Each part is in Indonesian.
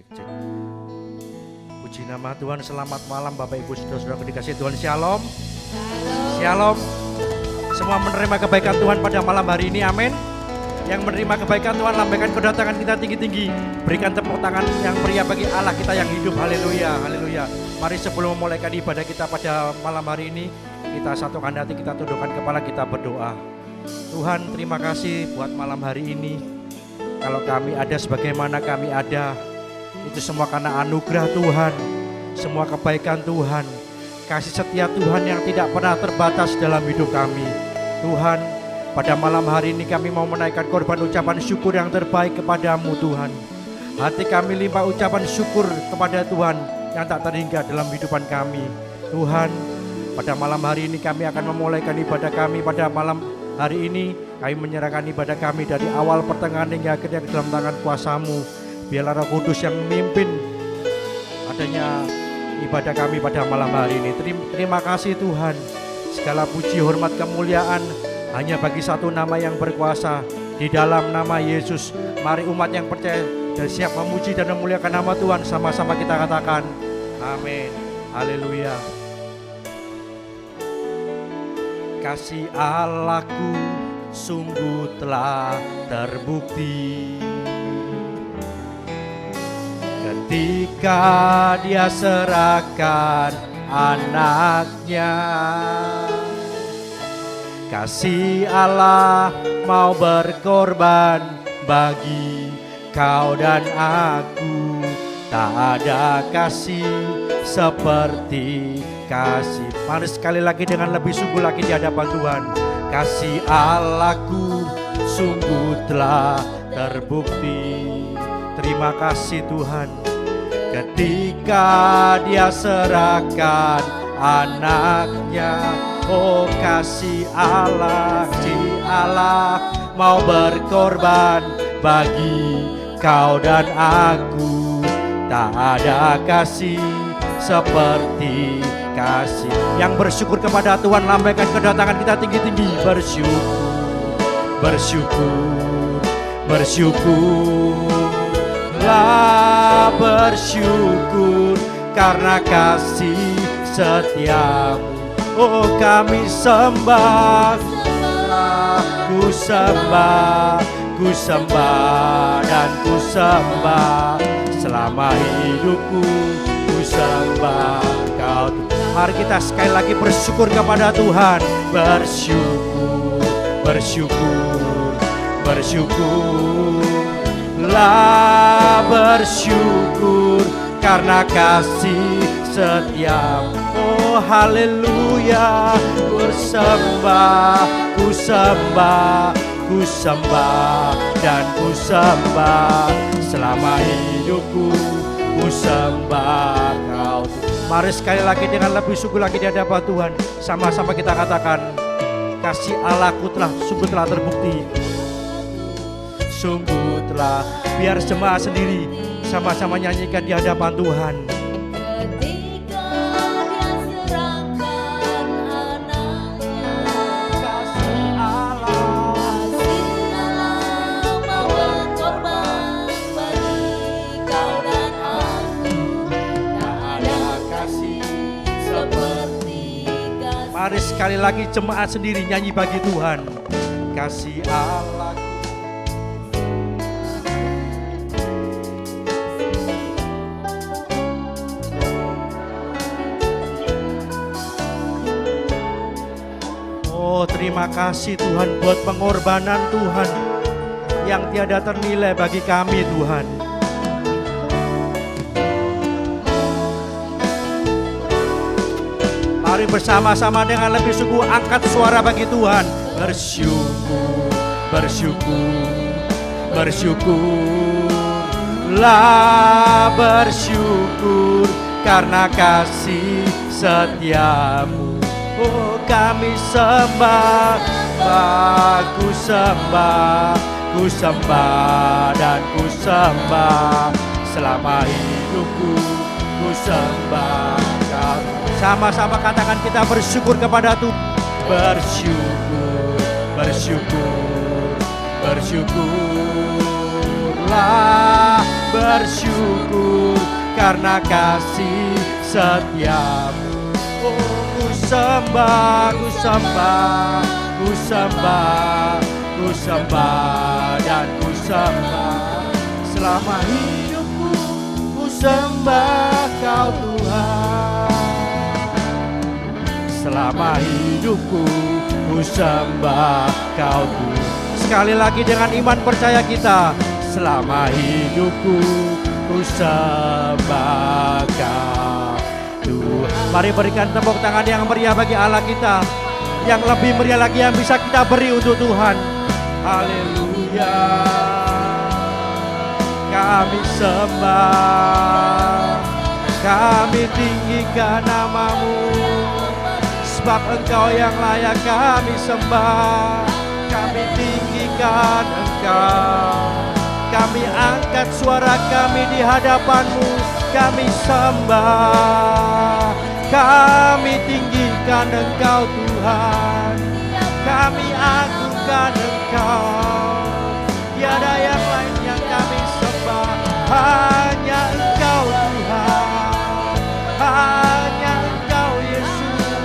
Cek. Puji nama Tuhan, selamat malam Bapak Ibu Saudara-saudara dikasih Tuhan. Shalom. Shalom. Semua menerima kebaikan Tuhan pada malam hari ini, amin. Yang menerima kebaikan Tuhan, lambaikan kedatangan kita tinggi-tinggi. Berikan tepuk tangan yang meriah bagi Allah kita yang hidup. Haleluya, haleluya. Mari sebelum memulaikan ibadah kita pada malam hari ini, kita satukan hati, kita tundukkan kepala, kita berdoa. Tuhan, terima kasih buat malam hari ini. Kalau kami ada sebagaimana kami ada, itu semua karena anugerah Tuhan, semua kebaikan Tuhan, kasih setia Tuhan yang tidak pernah terbatas dalam hidup kami. Tuhan, pada malam hari ini kami mau menaikkan korban ucapan syukur yang terbaik kepadamu Tuhan. Hati kami limpah ucapan syukur kepada Tuhan yang tak terhingga dalam kehidupan kami. Tuhan, pada malam hari ini kami akan memulaikan ibadah kami. Pada malam hari ini kami menyerahkan ibadah kami dari awal pertengahan hingga akhirnya ke dalam tangan kuasa-Mu. Biarlah Roh Kudus yang memimpin adanya ibadah kami pada malam hari ini. Terima kasih Tuhan. Segala puji, hormat, kemuliaan hanya bagi satu nama yang berkuasa, di dalam nama Yesus. Mari umat yang percaya dan siap memuji dan memuliakan nama Tuhan, sama-sama kita katakan amin. Haleluya. Kasih Allahku sungguh telah terbukti ketika Dia serahkan anaknya. Kasih Allah mau berkorban bagi kau dan aku. Tak ada kasih seperti kasih. Mari sekali lagi dengan lebih sungguh lagi di hadapan Tuhan. Kasih Allahku sungguh telah terbukti. Terima kasih Tuhan. Ketika Dia serahkan anaknya. Oh kasih Allah mau berkorban bagi kau dan aku. Tak ada kasih seperti kasih. Yang bersyukur kepada Tuhan, lambaikan kedatangan kita tinggi-tinggi. Bersyukurlah bersyukur karena kasih setiamu. Oh kami sembah, ku sembah dan ku sembah. Selama hidupku ku sembah Kau. Mari kita sekali lagi bersyukur kepada Tuhan. Bersyukurlah bersyukur karena kasih setiamu. Oh haleluya. Ku sembah dan ku sembah. Selama hidupku ku sembah Kau. Mari sekali lagi dengan lebih sungguh lagi di hadapan Tuhan, sama-sama kita katakan kasih Allahku sungguh telah terbukti. Sungguh telah. Biar jemaat sendiri sama-sama nyanyikan di hadapan Tuhan. Mari sekali lagi jemaat sendiri nyanyi bagi Tuhan. Kasih Allah. Oh terima kasih Tuhan buat pengorbanan Tuhan yang tiada ternilai bagi kami Tuhan. Mari bersama-sama dengan lebih sungguh angkat suara bagi Tuhan. Bersyukurlah bersyukur karena kasih setiamu. Oh kami sembah, ku sembah dan ku sembah. Selama hidupku ku sembah Kau. Sama-sama katakan kita bersyukur kepada Tuhan. Bersyukurlah bersyukur karena kasih setiamu. Oh, ku sembah, ku sembah, ku sembah, ku sembah dan ku sembah. Selama hidupku ku sembah Kau Tuhan. Selama hidupku ku sembah Kau Tuhan. Sekali lagi dengan iman percaya kita. Selama hidupku ku sembah Kau Tuhan. Mari berikan tepuk tangan yang meriah bagi Allah kita. Yang lebih meriah lagi yang bisa kita beri untuk Tuhan. Haleluya. Kami sembah, kami tinggikan nama-Mu, sebab Engkau yang layak kami sembah. Kami tinggikan Engkau, kami angkat suara kami di hadapan-Mu. Kami sembah, kami tinggikan Engkau Tuhan, kami agungkan Engkau. Tiada yang lain yang kami sembah, hanya Engkau Tuhan, hanya Engkau Yesus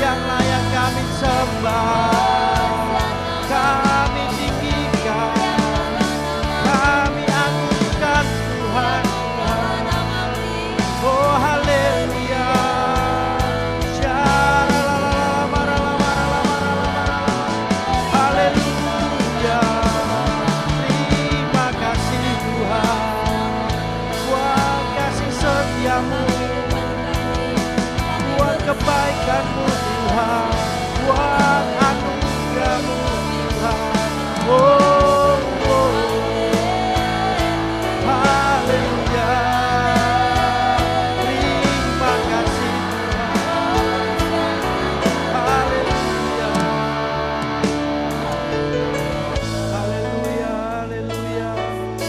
yang layak kami sembah. Kami tinggikan, kami agungkan Tuhan. Oh haleluya. Haleluya. Terima kasih Tuhan, buat kasih setiamu, buat kebaikan-Mu Tuhan, buat anugerah-Mu Tuhan. Oh, oh. Haleluya. Terima kasih Tuhan. Haleluya. Haleluya, haleluya.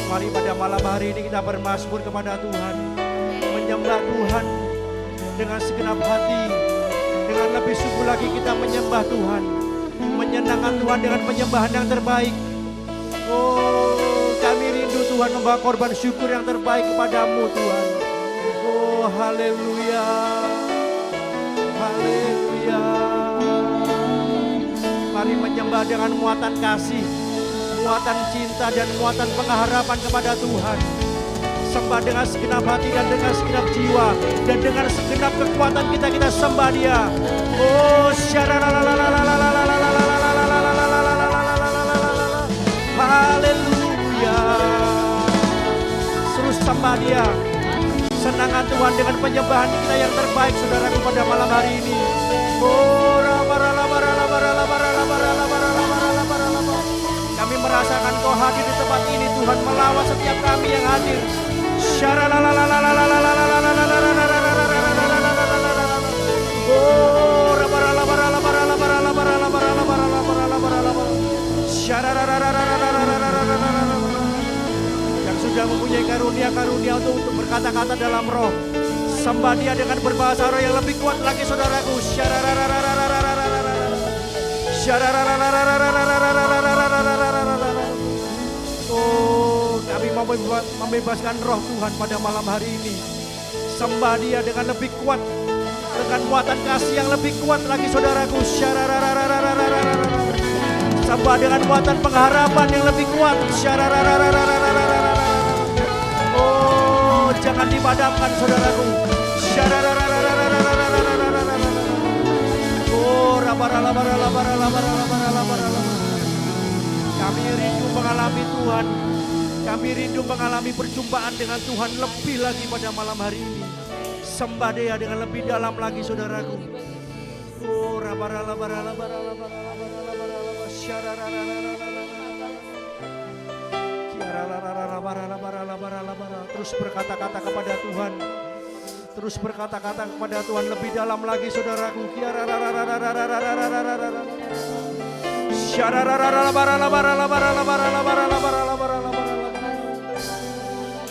Mari pada malam hari ini kita bermazmur kepada Tuhan, menyembah Tuhan dengan segenap hati. Dengan lebih sungguh lagi kita menyembah Tuhan, menyenangkan Tuhan dengan penyembahan yang terbaik. Oh, kami rindu Tuhan membawa korban syukur yang terbaik kepada-Mu Tuhan. Oh, haleluya. Haleluya. Mari menyembah dengan muatan kasih, muatan cinta dan muatan pengharapan kepada Tuhan. Sembah dengan segenap hati dan dengan segenap jiwa dan dengan segenap kekuatan kita sembah Dia. Oh, haleluya. Terus sembah Dia. Senangkan Tuhan dengan penyembahan kita yang terbaik saudaraku pada malam hari ini. Oh, kami merasakan Kau hadir di tempat ini Tuhan, melawat setiap kami yang hadir. Yang sudah mempunyai karunia-karunia untuk berkata-kata dalam roh, sembah Dia dengan berbahasa roh yang lebih kuat lagi saudaraku. Oh, kami mau membebaskan roh Tuhan pada malam hari ini. Sembah Dia dengan lebih kuat, dengan muatan kasih yang lebih kuat lagi saudaraku. Sembah dengan muatan pengharapan yang lebih kuat. Oh, jangan dipadamkan saudaraku. Oh, kami rindu mengalami Tuhan. Kami rindu mengalami perjumpaan dengan Tuhan lebih lagi pada malam hari ini. Sembah Dia dengan lebih dalam lagi saudaraku. Oh, terus berkata-kata kepada Tuhan. Terus berkata-kata kepada Tuhan lebih dalam lagi saudaraku.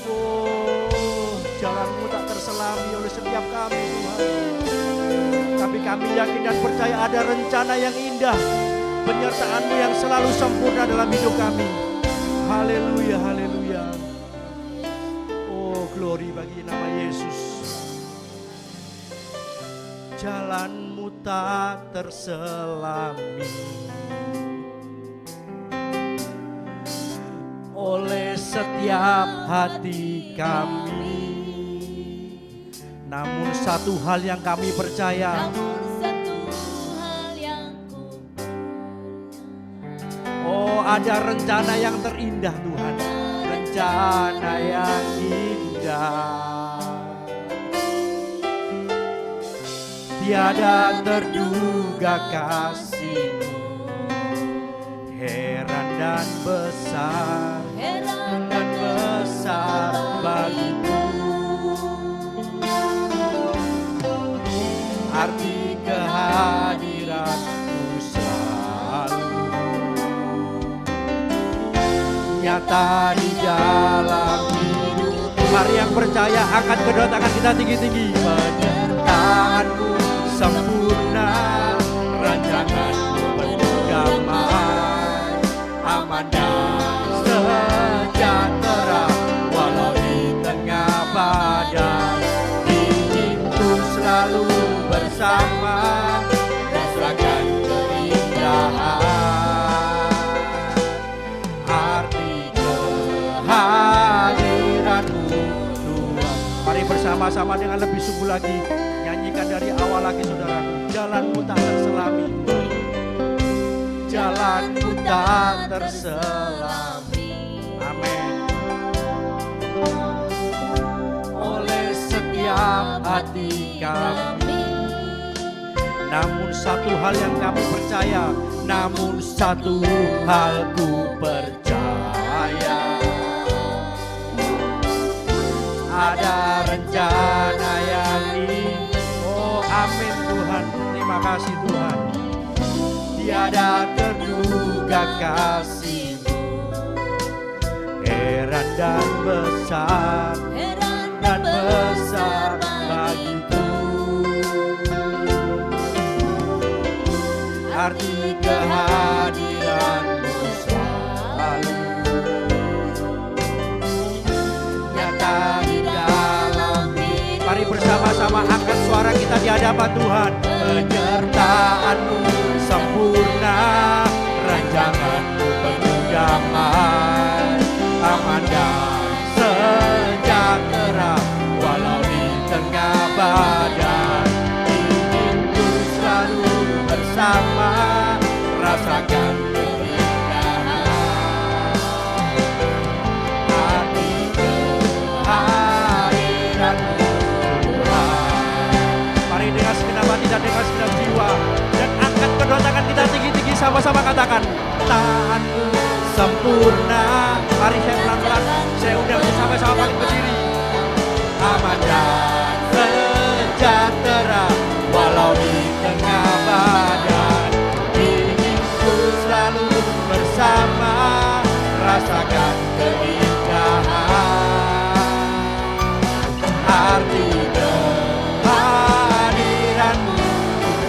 Oh, jalan-Mu tak terselami oleh setiap kami Tuhan. Tapi kami yakin dan percaya ada rencana yang indah, penyertaan-Mu yang selalu sempurna dalam hidup kami. Haleluya, haleluya. Glory bagi nama Yesus. Jalanmu tak terselami oleh setiap hati kami. Namun satu hal yang kami percaya, oh ada rencana yang terindah Tuhan, rencana yang indah. Tiada terduga kasih-Mu, heran dan besar bagiku. Arti kehadiran-Mu selalu nyata di dalam hidup. Mari yang percaya angkat kedua tangan kita tinggi-tinggi. Penyertaan-Mu sempurna, rancangan-Mu penuh damai, aman dan sejahtera walau di tengah badai. Inginku selalu bersama, rasakan keindahan arti kehadiran-Mu Tuhan. Mari bersama-sama dengan lebih sungguh lagi nyanyikan dari awal lagi saudaraku. Jalanmu tak terselami, jalanmu tak terselami, amin, oleh setiap hati kami. Namun satu hal yang kami percaya, namun satu hal ku percaya, ada rencana yang indah. Oh amin Tuhan, terima kasih Tuhan. Tiada terduga kasih-Mu, heran dan besar bagiku. Arti kehadiran-Mu selalu nyata di dalam hidup. Mari bersama-sama angkat suara kita di hadapan Tuhan. Penyertaan-Mu sempurna, rancangan-Mu penuh damai, aman dan sejahtera walau di tengah badai. Inginku selalu bersama, rasakan keindahan arti kehadiran-Mu Tuhan. Mari dengan segenap hati dan dengan segenap jiwa, dan angkat kedua tangan kita tinggi-tinggi, sama-sama katakan, taat-Mu sempurna. Mari saya pelan-pelan, saya undang sama-sama bangkit berdiri. Aman dan sejahtera walau di tengah badai. Inginku selalu bersama, rasakan keindahan arti kehadiran-Mu.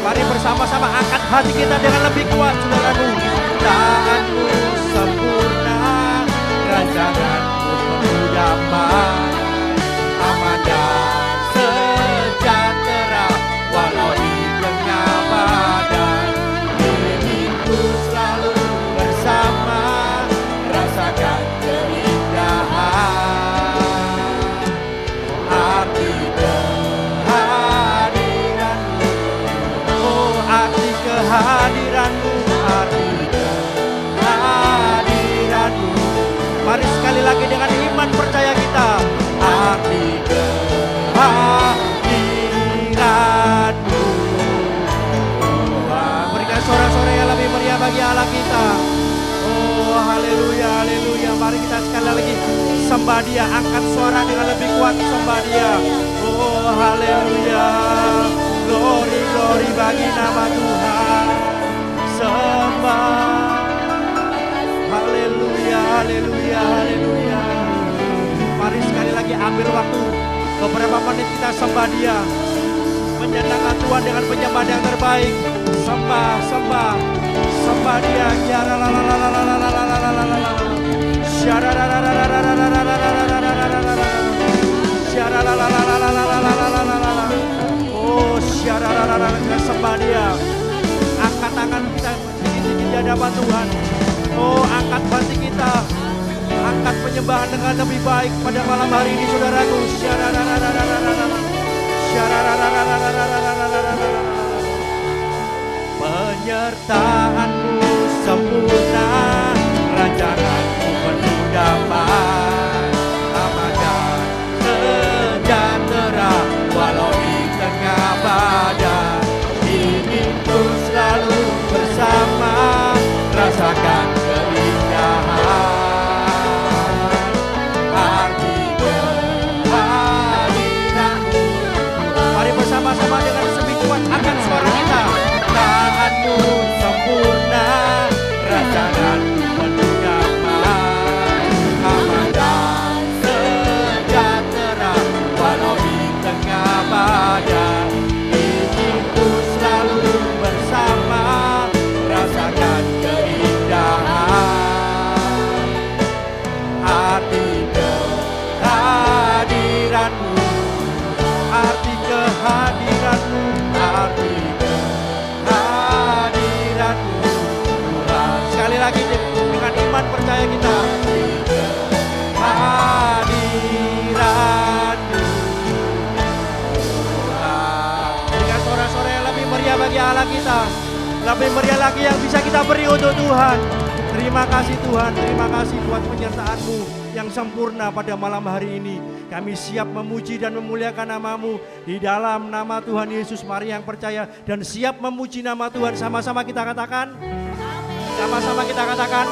Mari bersama-sama angkat hati kita dengan lebih kuat saudaraku. Taat-Mu sempurna, rancangan-Mu penuh damai, aman dan sejahtera walau di tengah badai. Inginku selalu bersama, rasakan keindahan arti kehadiran-Mu. Oh arti kehadiran-Mu, arti kehadiran-Mu. Mari sekali lagi dengan iman percaya kita. Arti kehadiran-Mu Tuhan. Berikan sorak-sorai yang lebih meriah bagi Allah kita. Oh haleluya, haleluya. Mari kita sekali lagi sembah Dia, angkat suara dengan lebih kuat sembah Dia. Oh haleluya, glory, glory bagi nama Tuhan. Sembah, haleluya, haleluya, haleluya. Mari sekali lagi ambil waktu beberapa menit kita sembah Dia, menyenangkan Tuhan dengan penyembahan yang terbaik. Sembah, sembah, sembah Dia. Oh, kita sembah Dia. Angkat tangan kita tinggi-tinggi di hadapan Tuhan. Oh, angkat hati kita. Angkat penyembahan dengan lebih baik pada malam hari ini, saudaraku. Penyertaan-Mu sempurna, rancangan-Mu penuh damai, aman dan sejahtera walau di tengah badai. Ingin ku selalu bersama, rasakan keindahan. Mari bersama-sama dengan lebih kuat angkat suara kita. Taat-Mu sempurna, rancangan-Mu penuh damai, aman dan sejahtera walau di tengah badai. Ingin ku selalu bersama, rasakan keindahan. Arti kehadiran-Mu, arti kehadiran-Mu, arti kehadiran-Mu. Sekali lagi dengan iman percaya kita. Kehadiran-Mu. Dengan suara-suara yang lebih meriah bagi Allah kita. Lebih meriah lagi yang bisa kita beri untuk Tuhan. Terima kasih Tuhan, terima kasih buat penyertaan-Mu yang sempurna pada malam hari ini. Kami siap memuji dan memuliakan nama-Mu di dalam nama Tuhan Yesus. Mari yang percaya dan siap memuji nama Tuhan. Sama-sama kita katakan. Sama-sama kita katakan.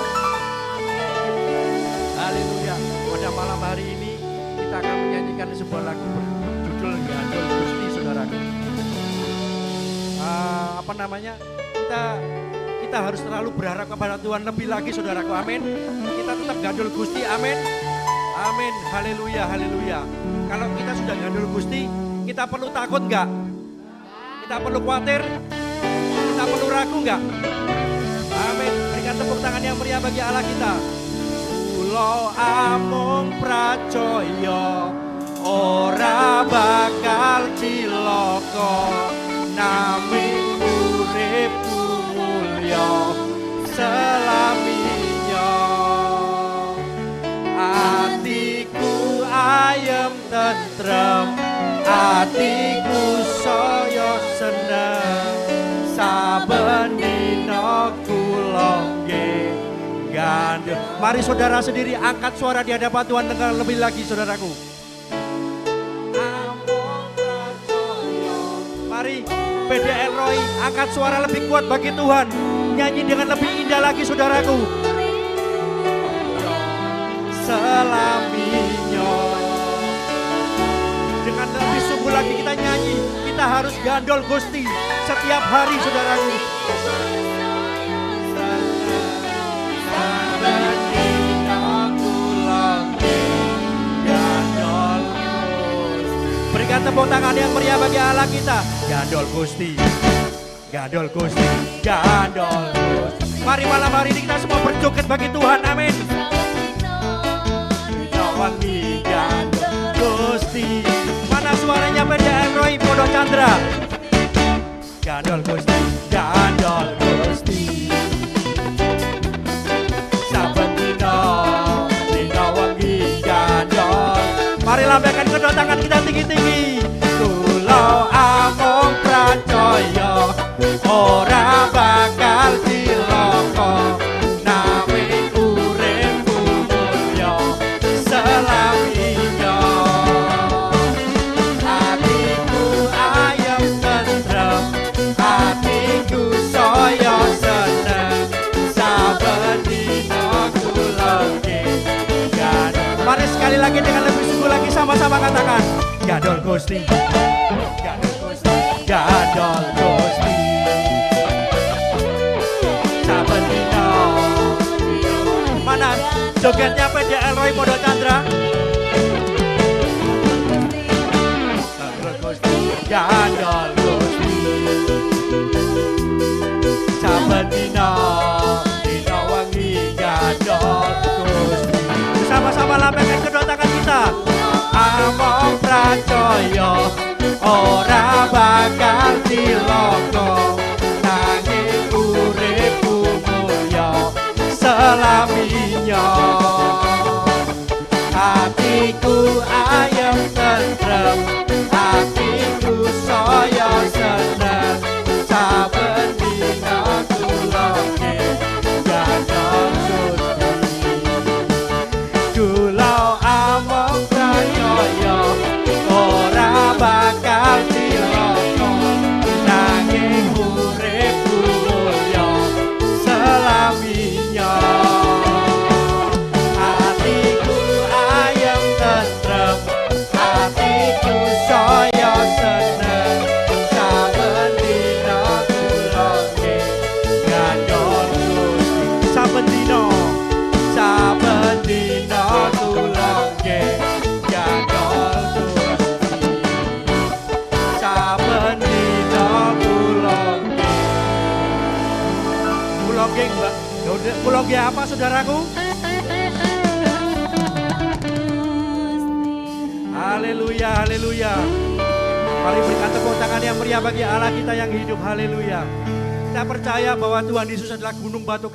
Haleluya. Pada malam hari ini kita akan menyanyikan sebuah lagu berjudul Gandol Gusti, saudaraku. Kita harus selalu berharap kepada Tuhan lebih lagi, saudaraku. Amin. Kita tetap gandol Gusti. Amin. Amin. Haleluya, haleluya. Kalau kita sudah gandol Gusti, kita perlu takut enggak? Kita perlu khawatir? Kita perlu ragu enggak? Amin. Berikan tepuk tangan yang meriah bagi Allah kita. Kula amung pracaya ora bakal cilaka, naming uripku mulya selaminya. Atiku ayem tentrem, atiku saya seneng, saben dina kula nggih gandeng. Mari saudara sendiri angkat suara di hadapan Tuhan dengan lebih lagi, saudaraku. Mari PDL Roy angkat suara lebih kuat bagi Tuhan. Nyanyi dengan lebih indah lagi, saudaraku. Selaminya. Dengan lebih sungguh lagi kita nyanyi. Kita harus gandol Gusti setiap hari, saudaraku. Berikan tepuk tangan yang meriah bagi Allah kita. Gandol Gusti, gandol Gusti, gandol Gusti. Mari malam hari ini kita semua berjoget bagi Tuhan. Amin. Wangi gandol Gusti. Mana suaranya PDM Roy Pondok Chandra? Gandol Gusti, gandol Gusti. Saben dina wangi gandol. Mari lambaikan kedua tangan kita tinggi-tinggi. Kula amung pracaya ora bakal cilaka, naming uripku mulya selaminya. Atiku ayem tentrem, atiku saya seneng, saben dina kula nggih gandol. Mari sekali lagi dengan lebih sungguh lagi sama-sama katakan. Gandol Gusti, gandol Gusti, gandol Gusti. Saben dina. Mana jogetnya PDL Roy Pondok Chandra? Gandol Gusti, gandol Gusti. Saben dina wangi gandol Gusti. Sama-sama lambaikan kedua tangan kita. Among ora bakal cilaka nanging uripku mulya selaminya. Hatiku ayem tentrem, hatiku saya seneng, saben dina kuloke gandong Gusti. Kulo among pranyaya ora bakal cilaka nanging uripku mulya selaminya. Hatiku ayem tentrem, hatiku saya seneng, saben dina kuloke gandong Gusti. Saben dina kuloke gandong Gusti. Saben dina kuloke. Kuloke Mbak. Kuloke apa saudaraku? Haleluya, haleluya. Mari berikan tepuk tangan yang meriah bagi Allah kita yang hidup. Haleluya. Kita percaya bahwa Tuhan Yesus adalah gunung batu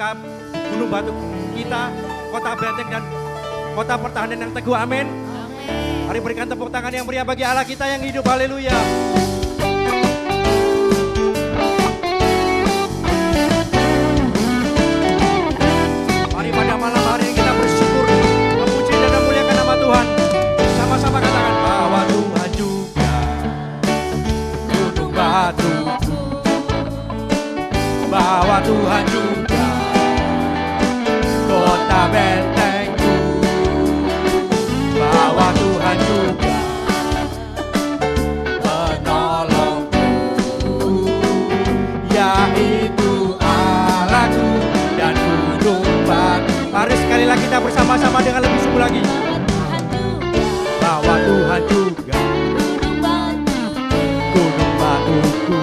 kita, kota benteng dan kota pertahanan yang teguh. Amin. Mari berikan tepuk tangan yang meriah bagi Allah kita yang hidup. Haleluya. Mari pada malam hari ini kita bersyukur, memuji dan memuliakan nama Tuhan. Sama-sama katakan bahwa Tuhan juga gunung batuku, bahwa Tuhan juga kota bentengku, bahwa Tuhan juga penolongku, yaitu Allahku dan gunung batu. Mari sekali lagi kita bersama-sama dengan lebih sungguh lagi. Bahwa Tuhan juga gunung batuku,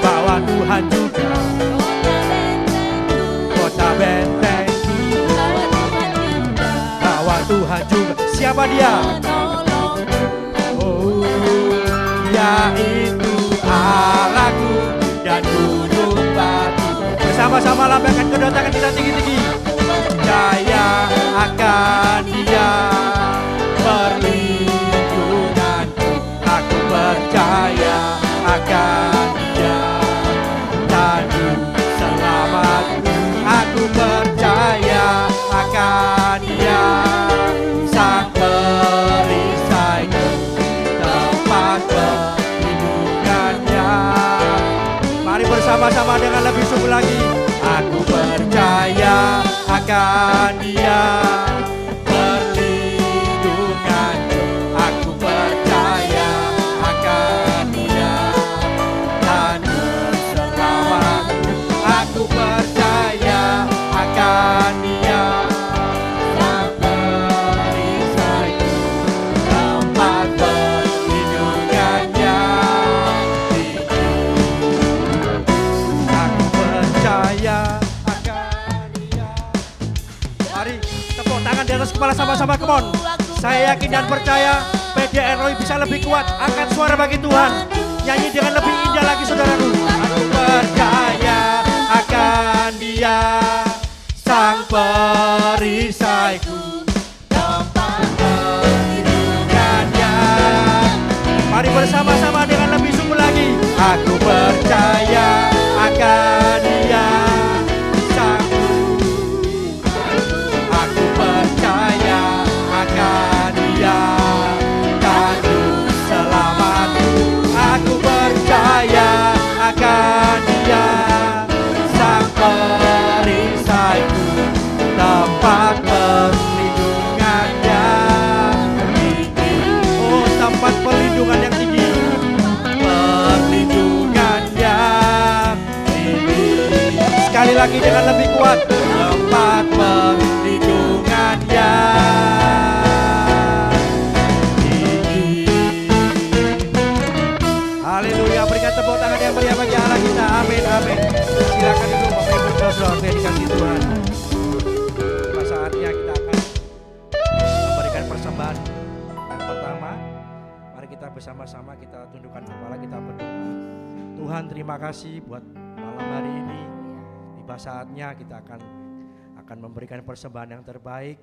bahwa Tuhan juga kota bentengku, bahwa Tuhan juga. Siapa dia? Oh, yaitu Allahku dan gunung batu. Bersama-sama lambaikan kedua tangan kita tinggi-tinggi. Percaya akan Dia perlindunganku, aku percaya akan Dia tadi selamatku, aku percaya akan Dia sang perisaiku, tempat perlindungannya. Mari bersama-sama dengan lebih sungguh lagi. Aku percaya akan Dia perlindunganku, aku percaya akan Dia dan selamatku, aku percaya akan Dia sang perisaiku, tempat perlindungannya tinggi. Aku percaya akan Dia. Mari tepuk tangan di atas kepala sama-sama, come on. Saya yakin dan percaya PDR Roy bisa lebih kuat. Angkat suara bagi Tuhan, nyanyi dengan lebih indah lagi saudaraku. Aku percaya akan Dia sang perisaiku, tempat perlindungannya. Mari bersama-sama dengan lebih sungguh lagi. Aku percaya akan Dia sang, aku percaya akan Dia tadi selamatku, aku percaya akan Dia sang perisaiku, tempat perlindungannya tinggi. Oh, tempat perlindungan yang tinggi, perlindungannya tinggi. Sekali lagi dengan lebih kuat, tempat perlindungannya tinggi. Haleluya, berikan tepuk tangan yang meriah bagi Allah kita. Amin, amin. Silakan duduk Bapak Ibu Saudara yang dikasihi Tuhan. Saatnya kita akan memberikan persembahan. Yang pertama, mari kita bersama-sama kita tundukkan kepala, kita berdoa. Tuhan, terima kasih buat malam hari ini. Tiba saatnya kita akan memberikan persembahan yang terbaik.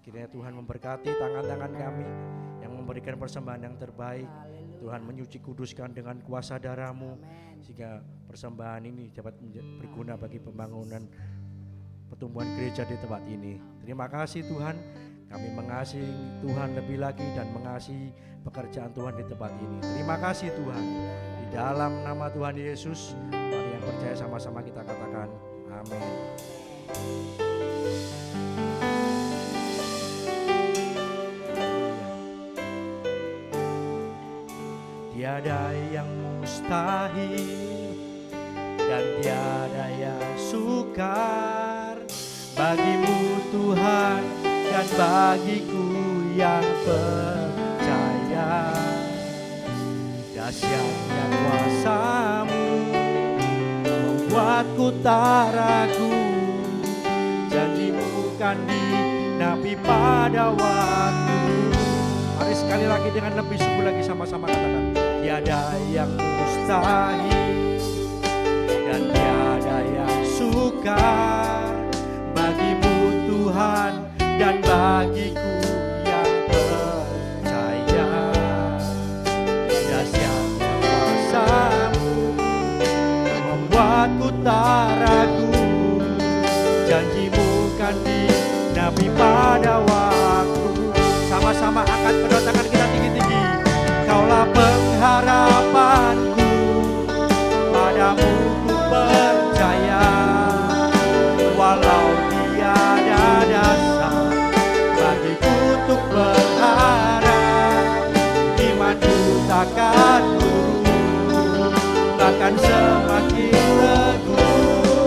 Kiranya Tuhan memberkati tangan-tangan kami yang memberikan persembahan yang terbaik. Tuhan menyuci kuduskan dengan kuasa darah-Mu, sehingga persembahan ini dapat berguna bagi pembangunan pertumbuhan gereja di tempat ini. Terima kasih Tuhan, kami mengasihi Tuhan lebih lagi dan mengasihi pekerjaan Tuhan di tempat ini. Terima kasih Tuhan, di dalam nama Tuhan Yesus, mari yang percaya sama-sama kita katakan amin. Tiada yang mustahil dan tiada yang sukar bagimu Tuhan dan bagiku yang percaya. Dahsyatnya kuasa-Mu membuatku tak ragu, janji-Mu kan dinapi pada waktu. Mari sekali lagi dengan lebih sungguh lagi sama-sama katakan, tiada yang mustahil dan tiada yang sukar bagimu Tuhan dan bagiku yang percaya. Dahsyatnya kuasa-Mu membuatku tak ragu, janji-Mu kan dinapi pada waktu. Sama-sama angkat kedua tangan kita tinggi-tinggi. Kaulah pengharapanku, padamu ku percaya. Walau tiada dasar bagiku untuk berharap, imanku takkan turun, bahkan semakin teguh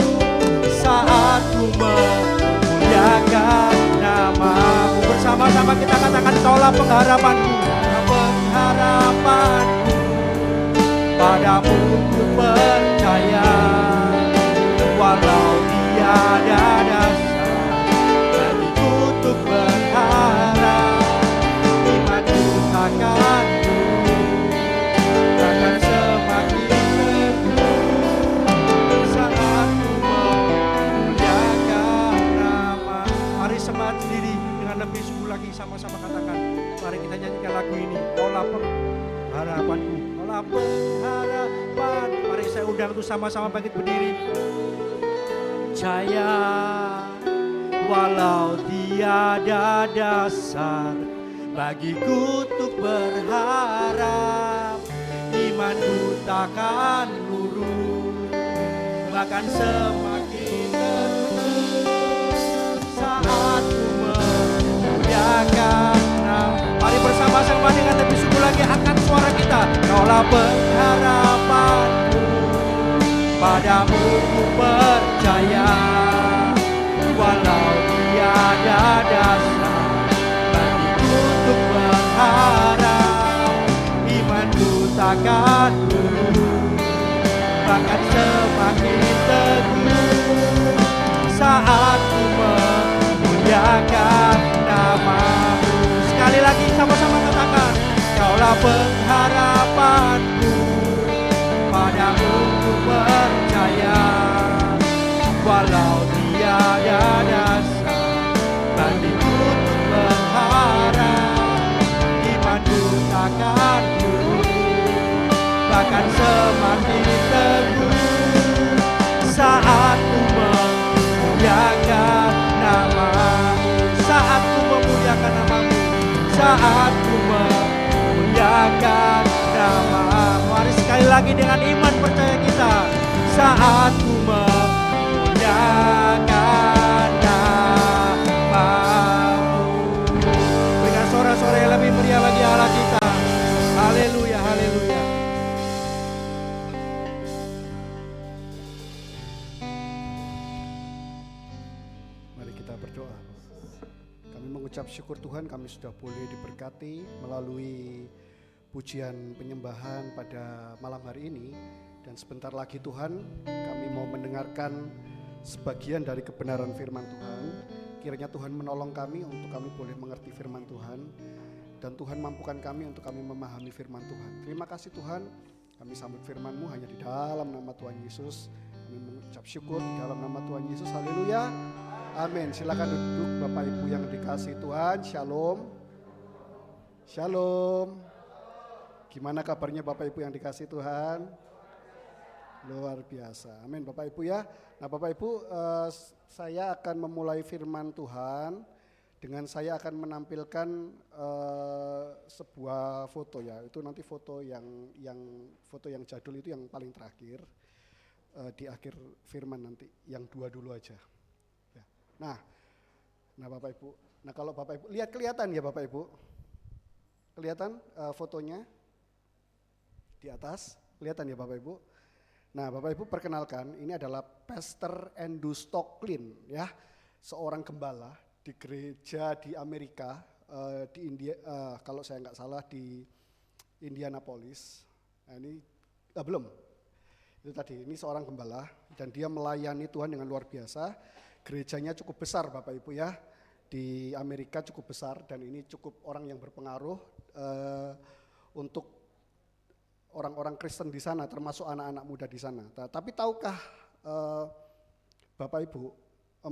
saat ku memuliakan nama-Mu. Bersama-sama kita katakan, kaulah pengharapanku, pengharapanku, padamu ku percaya. Walau tiada dasar bagiku untuk berharap, imanku takkan turun, bahkan semakin teguh saat ku memuliakan nama. Mari semangat sendiri dengan lebih sungguh lagi, sama-sama katakan. Mari kita nyanyikan lagu ini. Kaulah pengharapanku, kaulah pengharapan. Mari saya undang untuk sama-sama bangkit berdiri. Percaya walau tiada dasar bagiku untuk berharap, imanku takkan lurus, bahkan semakin teguh saat ku memuliakan. Mari bersama-sama dengan lebih sungguh lagi angkat suara kita. Kaulah pengharapanku, padamu ku percaya. Walau tiada dasar bagiku untuk berharap, imanku takkan turun, bahkan semakin teguh saat ku memuliakan nama-Mu. Sekali lagi sama-sama katakan, kaulah pengharapanku, padamu ku percaya. Walau tiada dasar bagiku untuk berharap, imanku takkan turun, bahkan semakin teguh saat ku memuliakan nama-Mu. Saat ku memuliakan nama-Mu, saat ku memuliakan nama-Mu. Mari sekali lagi dengan iman percaya kita. Saat ku memuliakan nama-Mu. Berikan suara-suara yang lebih meriah bagi Allah kita. Haleluya, haleluya. Mari kita berdoa. Kami mengucap syukur Tuhan, kami sudah boleh diberkati melalui pujian penyembahan pada malam hari ini. Dan sebentar lagi Tuhan, kami mau mendengarkan sebagian dari kebenaran firman Tuhan. Kiranya Tuhan menolong kami untuk kami boleh mengerti firman Tuhan. dan Tuhan mampukan kami untuk kami memahami firman Tuhan. Terima kasih Tuhan, kami sambut firman-Mu hanya di dalam nama Tuhan Yesus. Kami mengucap syukur di dalam nama Tuhan Yesus. Haleluya. Amin. Silakan duduk Bapak Ibu yang dikasihi Tuhan. Shalom. Shalom. Gimana kabarnya Bapak Ibu yang dikasihi Tuhan? Luar biasa. Amin Bapak Ibu ya. Nah Bapak Ibu, saya akan memulai firman Tuhan dengan saya akan menampilkan sebuah foto ya. Itu nanti foto yang jadul itu yang paling terakhir di akhir firman nanti. Yang dua dulu aja. Ya. Nah Bapak Ibu. Nah kalau Bapak Ibu lihat kelihatan ya Bapak Ibu. Kelihatan fotonya di atas. Kelihatan ya Bapak Ibu. Nah Bapak Ibu perkenalkan, ini adalah Pastor Andrew Stocklin ya, seorang gembala di gereja di Amerika, di India, kalau saya nggak salah di Indianapolis. Nah ini belum, itu tadi, ini seorang gembala dan dia melayani Tuhan dengan luar biasa. Gerejanya cukup besar Bapak Ibu ya, di Amerika cukup besar dan ini cukup orang yang berpengaruh untuk orang-orang Kristen di sana, termasuk anak-anak muda di sana. Tapi tahukah Bapak Ibu,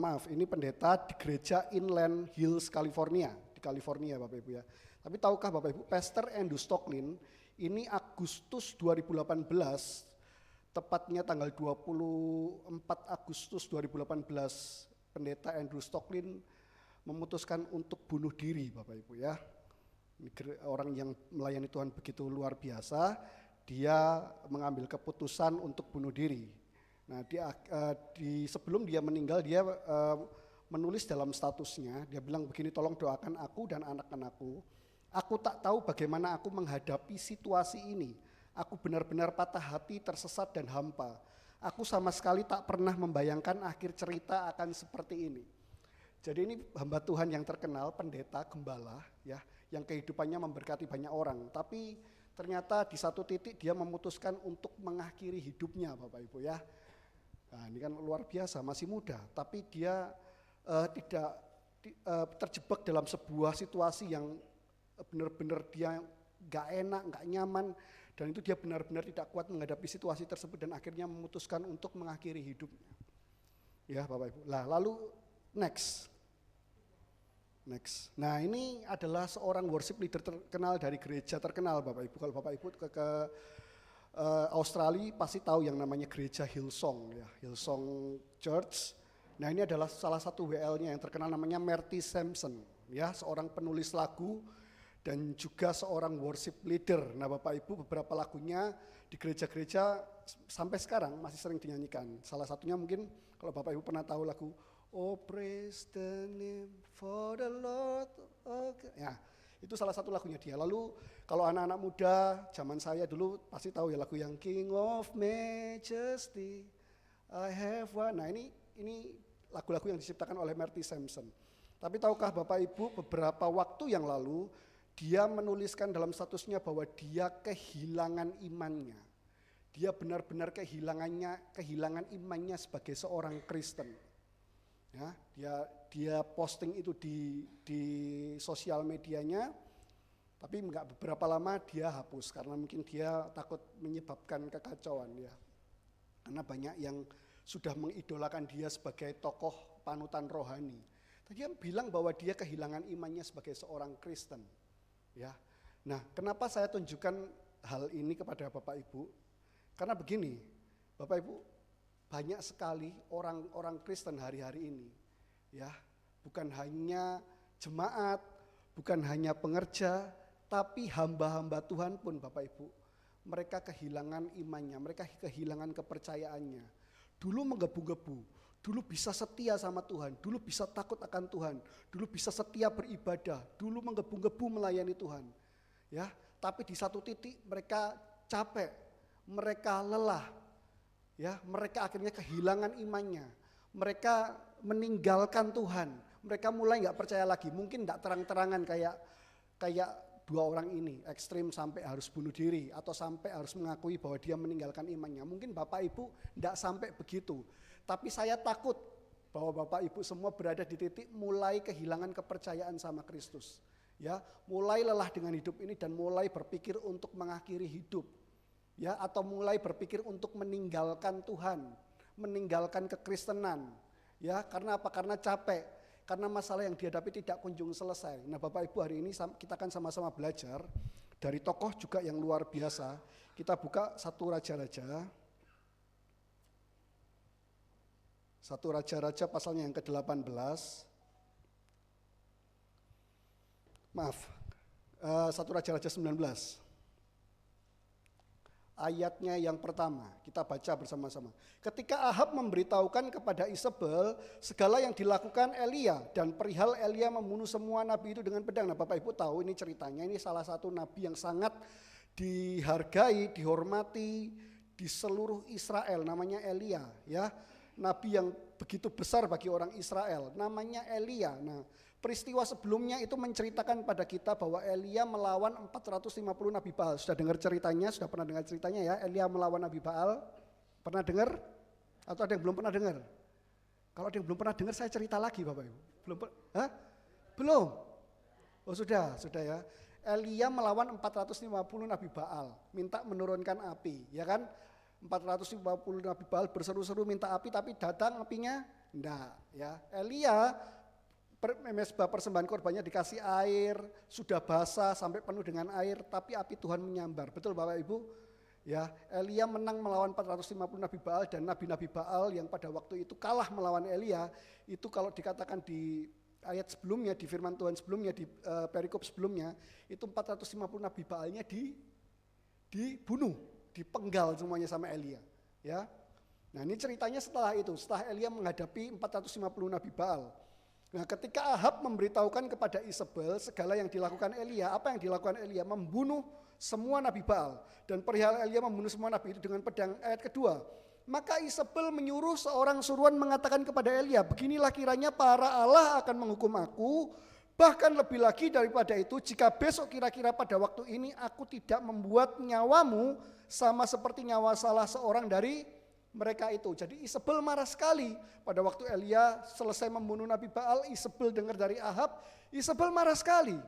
maaf, ini pendeta di gereja Inland Hills, California, di California Bapak Ibu ya. Tapi tahukah Bapak Ibu, Pastor Andrew Stocklin ini Agustus 2018, tepatnya tanggal 24 Agustus 2018, pendeta Andrew Stocklin memutuskan untuk bunuh diri Bapak Ibu ya. Orang yang melayani Tuhan begitu luar biasa, dia mengambil keputusan untuk bunuh diri. Nah, sebelum dia meninggal, dia menulis dalam statusnya, dia bilang begini, tolong doakan aku dan anak-anakku. Aku tak tahu bagaimana aku menghadapi situasi ini. Aku benar-benar patah hati, tersesat dan hampa. Aku sama sekali tak pernah membayangkan akhir cerita akan seperti ini. Jadi ini hamba Tuhan yang terkenal, pendeta, gembala, ya, yang kehidupannya memberkati banyak orang. Tapi ternyata di satu titik dia memutuskan untuk mengakhiri hidupnya Bapak Ibu ya. Nah ini kan luar biasa, masih muda. Tapi dia tidak terjebak dalam sebuah situasi yang benar-benar dia gak enak, gak nyaman. Dan itu dia benar-benar tidak kuat menghadapi situasi tersebut dan akhirnya memutuskan untuk mengakhiri hidupnya. Ya Bapak Ibu. Nah lalu next. Nah ini adalah seorang worship leader terkenal dari gereja terkenal Bapak Ibu. Kalau Bapak Ibu ke Australia pasti tahu yang namanya gereja Hillsong ya, Hillsong Church. Nah ini adalah salah satu WL-nya yang terkenal namanya Marty Sampson ya, seorang penulis lagu dan juga seorang worship leader. Nah Bapak Ibu beberapa lagunya di gereja-gereja sampai sekarang masih sering dinyanyikan. Salah satunya mungkin kalau Bapak Ibu pernah tahu lagu Oh praise the name for the Lord. Okay. Ya, itu salah satu lagunya dia. Lalu kalau anak-anak muda zaman saya dulu pasti tahu ya lagu yang King of Majesty, I have one. Nah ini lagu-lagu yang diciptakan oleh Marty Sampson. Tapi tahukah Bapak Ibu beberapa waktu yang lalu dia menuliskan dalam statusnya bahwa dia kehilangan imannya. Dia benar-benar kehilangan imannya sebagai seorang Kristen. Ya, dia posting itu di sosial medianya, tapi enggak beberapa lama dia hapus karena mungkin dia takut menyebabkan kekacauan ya. Karena banyak yang sudah mengidolakan dia sebagai tokoh panutan rohani. Dia bilang bahwa dia kehilangan imannya sebagai seorang Kristen. Ya. Nah, kenapa saya tunjukkan hal ini kepada Bapak Ibu? Karena begini, Bapak Ibu, banyak sekali orang-orang Kristen hari-hari ini, ya, bukan hanya jemaat, bukan hanya pengerja, tapi hamba-hamba Tuhan pun Bapak Ibu, mereka kehilangan imannya, mereka kehilangan kepercayaannya. Dulu menggebu-gebu, dulu bisa setia sama Tuhan, dulu bisa takut akan Tuhan, dulu bisa setia beribadah, dulu menggebu-gebu melayani Tuhan, ya. Tapi di satu titik mereka capek, mereka lelah. Ya, mereka akhirnya kehilangan imannya, mereka meninggalkan Tuhan, mereka mulai nggak percaya lagi, mungkin nggak terang-terangan kayak dua orang ini, ekstrim sampai harus bunuh diri atau sampai harus mengakui bahwa dia meninggalkan imannya. Mungkin Bapak Ibu nggak sampai begitu, tapi saya takut bahwa Bapak Ibu semua berada di titik mulai kehilangan kepercayaan sama Kristus. ya, mulai lelah dengan hidup ini dan mulai berpikir untuk mengakhiri hidup, ya, atau mulai berpikir untuk meninggalkan Tuhan, meninggalkan kekristenan, ya, karena apa? Karena capek, karena masalah yang dihadapi tidak kunjung selesai. Nah, Bapak Ibu, hari ini kita akan sama-sama belajar dari tokoh juga yang luar biasa. Kita buka 1 Raja-Raja. 1 Raja-Raja pasalnya yang ke-18. Maaf, 1 Raja-Raja 19. Ayatnya yang pertama, kita baca bersama-sama. Ketika Ahab memberitahukan kepada Isabel segala yang dilakukan Elia dan perihal Elia membunuh semua nabi itu dengan pedang. Nah, Bapak Ibu tahu ini ceritanya, ini salah satu nabi yang sangat dihargai, dihormati di seluruh Israel, namanya Elia, ya. Nabi yang begitu besar bagi orang Israel, namanya Elia. Nah, peristiwa sebelumnya itu menceritakan pada kita bahwa Elia melawan 450 Nabi Baal. Sudah dengar ceritanya? Sudah pernah dengar ceritanya ya? Elia melawan Nabi Baal. Pernah dengar? Atau ada yang belum pernah dengar? Kalau ada yang belum pernah dengar, saya cerita lagi Bapak Ibu. Belum? Oh sudah ya. Elia melawan 450 Nabi Baal, minta menurunkan api, ya kan? 450 Nabi Baal berseru-seru minta api, tapi datang apinya? Enggak, ya. Elia mesbah persembahan korbannya dikasih air, sudah basah sampai penuh dengan air, tapi api Tuhan menyambar. Betul Bapak Ibu? Ya, Elia menang melawan 450 Nabi Baal, dan Nabi-Nabi Baal yang pada waktu itu kalah melawan Elia, itu kalau dikatakan di ayat sebelumnya, di firman Tuhan sebelumnya, di perikop sebelumnya, itu 450 Nabi Baalnya dibunuh, dipenggal semuanya sama Elia. Ya. Nah ini ceritanya setelah itu, setelah Elia menghadapi 450 Nabi Baal. Nah ketika Ahab memberitahukan kepada Isabel segala yang dilakukan Elia, apa yang dilakukan Elia? Membunuh semua Nabi Baal. Dan perihal Elia membunuh semua Nabi itu dengan pedang. Ayat kedua, maka Isabel menyuruh seorang suruhan mengatakan kepada Elia, beginilah kiranya para Allah akan menghukum aku, bahkan lebih lagi daripada itu, jika besok kira-kira pada waktu ini aku tidak membuat nyawamu sama seperti nyawa salah seorang dari mereka itu. Jadi Isabel marah sekali pada waktu Elia selesai membunuh Nabi Baal. Isabel dengar dari Ahab, Isabel marah sekali,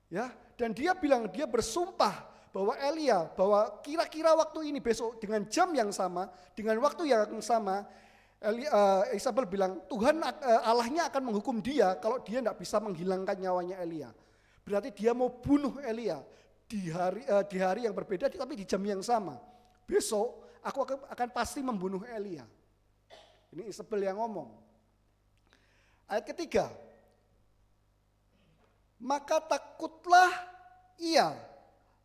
ya. Dan dia bilang, dia bersumpah bahwa Elia, bahwa kira-kira waktu ini besok dengan jam yang sama, dengan waktu yang sama, Isabel bilang Tuhan Allahnya akan menghukum dia kalau dia tidak bisa menghilangkan nyawanya Elia. Berarti dia mau bunuh Elia di hari yang berbeda, tapi di jam yang sama. Besok aku akan pasti membunuh Elia. Ini Isabel yang ngomong. Ayat ketiga. Maka takutlah ia,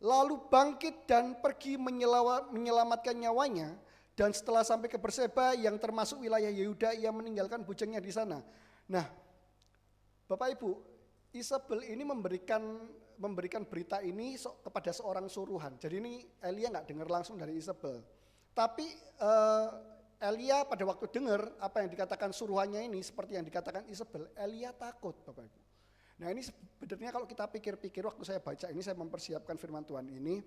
lalu bangkit dan pergi menyelamatkan nyawanya. Dan setelah sampai ke Berseba yang termasuk wilayah Yehuda, ia meninggalkan bujangnya di sana. Nah, Bapak Ibu, Isabel ini memberikan berita ini kepada seorang suruhan. Jadi ini Elia nggak dengar langsung dari Isabel. Tapi Elia pada waktu dengar apa yang dikatakan suruhannya ini seperti yang dikatakan Isabel, Elia takut Bapak Ibu. Nah ini sebenarnya kalau kita pikir-pikir waktu saya baca ini, saya mempersiapkan firman Tuhan ini,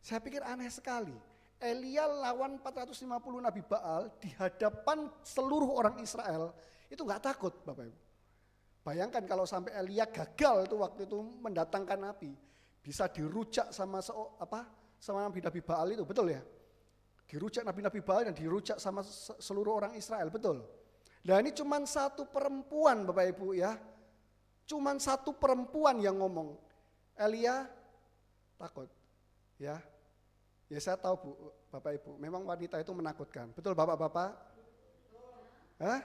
saya pikir aneh sekali. Elia lawan 450 Nabi Baal di hadapan seluruh orang Israel, itu gak takut Bapak Ibu. Bayangkan kalau sampai Elia gagal itu waktu itu mendatangkan api, bisa dirujak sama Nabi-Nabi Baal itu, betul ya? Dirujak Nabi-Nabi Baal dan dirujak sama seluruh orang Israel, betul. Nah ini cuma satu perempuan Bapak Ibu ya. Cuma satu perempuan yang ngomong. Elia takut. Ya. Ya saya tahu Bu, Bapak Ibu, memang wanita itu menakutkan. Betul Bapak-bapak? Hah?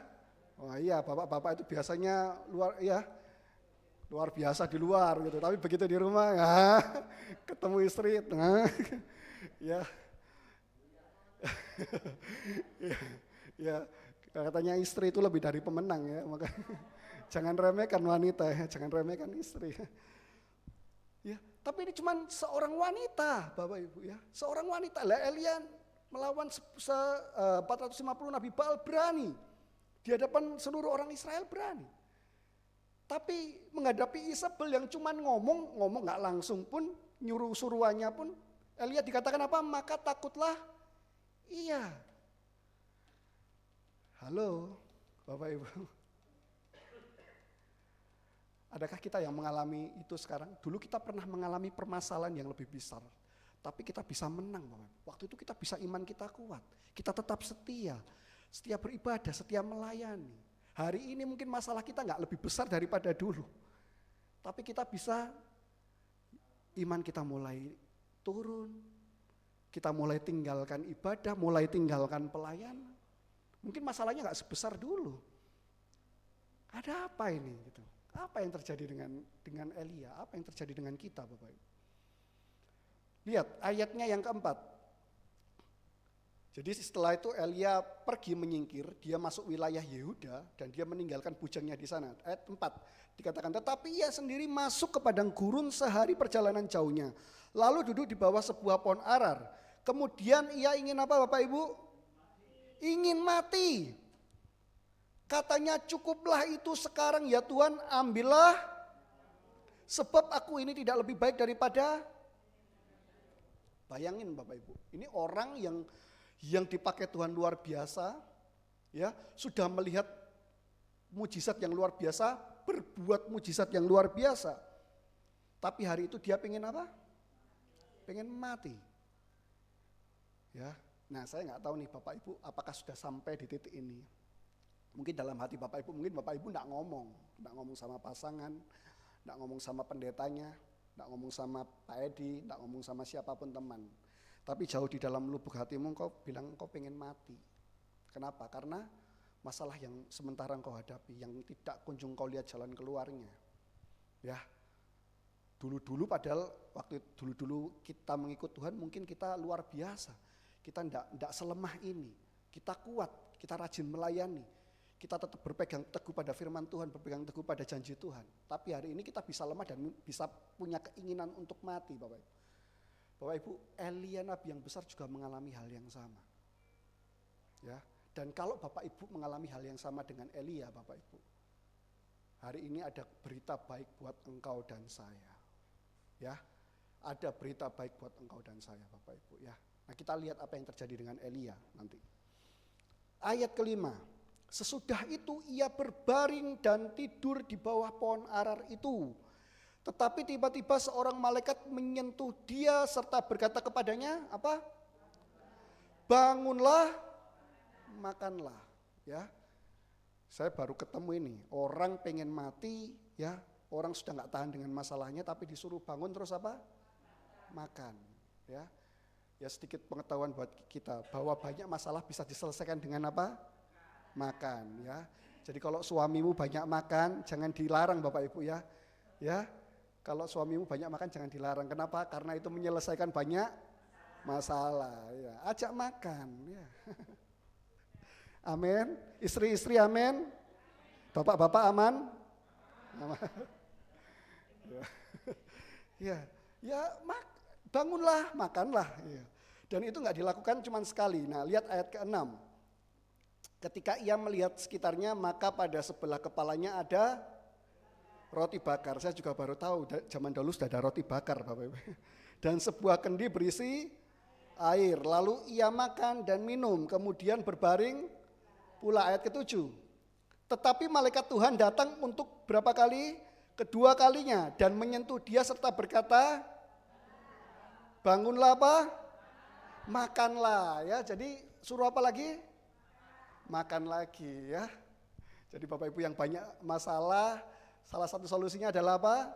Oh iya, Bapak-bapak itu biasanya luar biasa di luar gitu. Tapi begitu di rumah, ketemu istri, ya. Ya, katanya istri itu lebih dari pemenang ya, maka jangan remehkan wanita ya, jangan remehkan istri. Ya, tapi ini cuma seorang wanita, Bapak Ibu ya, seorang wanita. Lah Elia melawan 450 Nabi Baal berani, di hadapan seluruh orang Israel berani. Tapi menghadapi Isabel yang cuma ngomong nggak langsung pun, nyuruh suruhannya pun, Elia dikatakan apa? Maka takutlah iya. Halo Bapak Ibu. Adakah kita yang mengalami itu sekarang? Dulu kita pernah mengalami permasalahan yang lebih besar. Tapi kita bisa menang, Bapak. Waktu itu kita bisa iman kita kuat. Kita tetap setia beribadah, setia melayani. Hari ini mungkin masalah kita nggak lebih besar daripada dulu. Tapi kita bisa, iman kita mulai turun. Kita mulai tinggalkan ibadah, mulai tinggalkan pelayanan. Mungkin masalahnya nggak sebesar dulu. Ada apa ini? Gitu. Apa yang terjadi dengan Elia? Apa yang terjadi dengan kita, Bapak Ibu? Lihat ayatnya yang keempat. Jadi setelah itu Elia pergi menyingkir, dia masuk wilayah Yehuda dan dia meninggalkan bujangnya di sana. Ayat 4 dikatakan, tetapi ia sendiri masuk ke padang gurun sehari perjalanan jauhnya. Lalu duduk di bawah sebuah pohon arar. Kemudian ia ingin apa, Bapak Ibu? Ingin mati. Katanya, cukuplah itu sekarang ya Tuhan, ambillah. Sebab aku ini tidak lebih baik daripada. Bayangin Bapak Ibu, ini orang yang dipakai Tuhan luar biasa, ya, sudah melihat mujizat yang luar biasa, berbuat mujizat yang luar biasa. Tapi hari itu dia pengen apa? Pengen mati. Ya, nah saya nggak tahu nih Bapak Ibu, apakah sudah sampai di titik ini? Mungkin dalam hati Bapak Ibu, mungkin Bapak Ibu nggak ngomong sama pasangan, nggak ngomong sama pendetanya, nggak ngomong sama Pak Edi, nggak ngomong sama siapapun teman. Tapi jauh di dalam lubuk hatimu kau bilang kau pengen mati. Kenapa? Karena masalah yang sementara kau hadapi, yang tidak kunjung kau lihat jalan keluarnya. Ya, dulu-dulu padahal waktu dulu kita mengikut Tuhan mungkin kita luar biasa. Kita tidak selemah ini, kita kuat, kita rajin melayani. Kita tetap berpegang teguh pada firman Tuhan, berpegang teguh pada janji Tuhan. Tapi hari ini kita bisa lemah dan bisa punya keinginan untuk mati, Bapak Ibu. Bapak Ibu, Elia Nabi yang besar juga mengalami hal yang sama. Ya, dan kalau Bapak Ibu mengalami hal yang sama dengan Elia, Bapak Ibu, hari ini ada berita baik buat engkau dan saya. Ya, ada berita baik buat engkau dan saya, Bapak Ibu. Ya, nah kita lihat apa yang terjadi dengan Elia nanti. Ayat kelima. Sesudah itu ia berbaring dan tidur di bawah pohon arar itu. Tetapi tiba-tiba seorang malaikat menyentuh dia serta berkata kepadanya, apa? Bangunlah, makanlah. Ya, saya baru ketemu ini, orang pengen mati, ya, orang sudah nggak tahan dengan masalahnya, tapi disuruh bangun terus apa? Makan. Ya, ya sedikit pengetahuan buat kita bahwa banyak masalah bisa diselesaikan dengan apa? Makan, ya. Jadi kalau suamimu banyak makan, jangan dilarang Bapak Ibu ya. Ya. Kalau suamimu banyak makan jangan dilarang. Kenapa? Karena itu menyelesaikan banyak masalah, ya. Ajak makan, ya. Amin. Istri-istri amin. Bapak-bapak aman? Aman. Ya. Ya, bangunlah, makanlah, ya. Dan itu enggak dilakukan cuma sekali. Nah, lihat ayat ke-6. Ketika ia melihat sekitarnya, maka pada sebelah kepalanya ada roti bakar. Saya juga baru tahu, zaman dahulu sudah ada roti bakar, Bapak Ibu. Dan sebuah kendi berisi air. Lalu ia makan dan minum, kemudian berbaring pula. Ayat ke-7. Tetapi malaikat Tuhan datang untuk berapa kali? Kedua kalinya, dan menyentuh dia serta berkata, bangunlah apa? Makanlah, ya. Jadi suruh apa lagi? Makan lagi, ya. Jadi Bapak Ibu yang banyak masalah, salah satu solusinya adalah apa?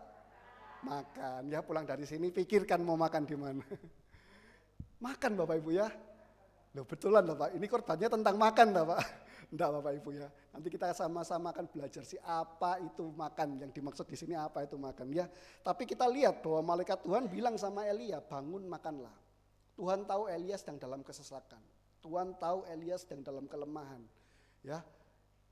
Makan, ya. Pulang dari sini pikirkan mau makan di mana. Makan Bapak Ibu ya. Loh betulan loh Pak, ini korbannya tentang makan loh Pak. Enggak Bapak Ibu ya. Nanti kita sama-sama akan belajar sih apa itu makan, yang dimaksud di sini apa itu makan ya. Tapi kita lihat bahwa malaikat Tuhan bilang sama Elia, bangun makanlah. Tuhan tahu Elia sedang dalam kesesakan. Tuhan tahu Elia sedang dalam kelemahan. Ya,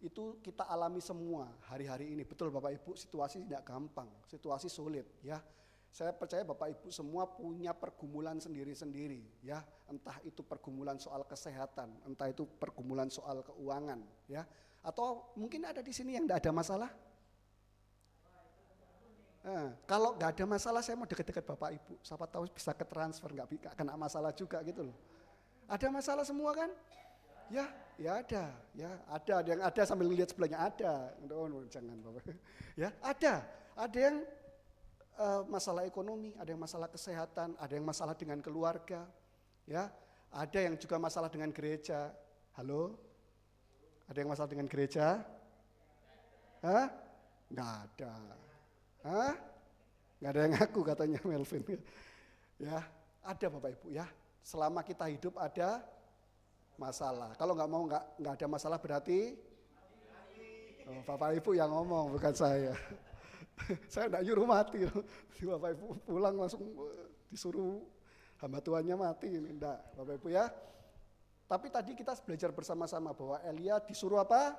itu kita alami semua hari-hari ini. Betul Bapak Ibu, situasi tidak gampang, situasi sulit. Ya, saya percaya Bapak Ibu semua punya pergumulan sendiri-sendiri. Ya, entah itu pergumulan soal kesehatan, entah itu pergumulan soal keuangan. Ya, atau mungkin ada di sini yang tidak ada masalah. Kalau nggak ada masalah, saya mau dekat-dekat Bapak Ibu. Siapa tahu bisa ke transfer, nggak kena masalah juga gitu loh. Ada masalah semua kan? Ya, ya ada, ya ada yang ada sambil lihat sebelahnya ada. Oh, jangan Bapak. Ya, ada. Ada yang masalah ekonomi, ada yang masalah kesehatan, ada yang masalah dengan keluarga, ya. Ada yang juga masalah dengan gereja. Halo? Ada yang masalah dengan gereja? Hah? Nggak ada. Hah? Nggak ada yang ngaku katanya Melvin. Ya, ada Bapak Ibu ya. Selama kita hidup ada masalah. Kalau nggak ada masalah berarti Bapak Ibu yang ngomong bukan saya. Saya enggak nyuruh mati. Bapak Ibu pulang langsung disuruh hamba Tuhannya mati. Enggak, Bapak Ibu ya. Tapi tadi kita belajar bersama-sama bahwa Elia disuruh apa?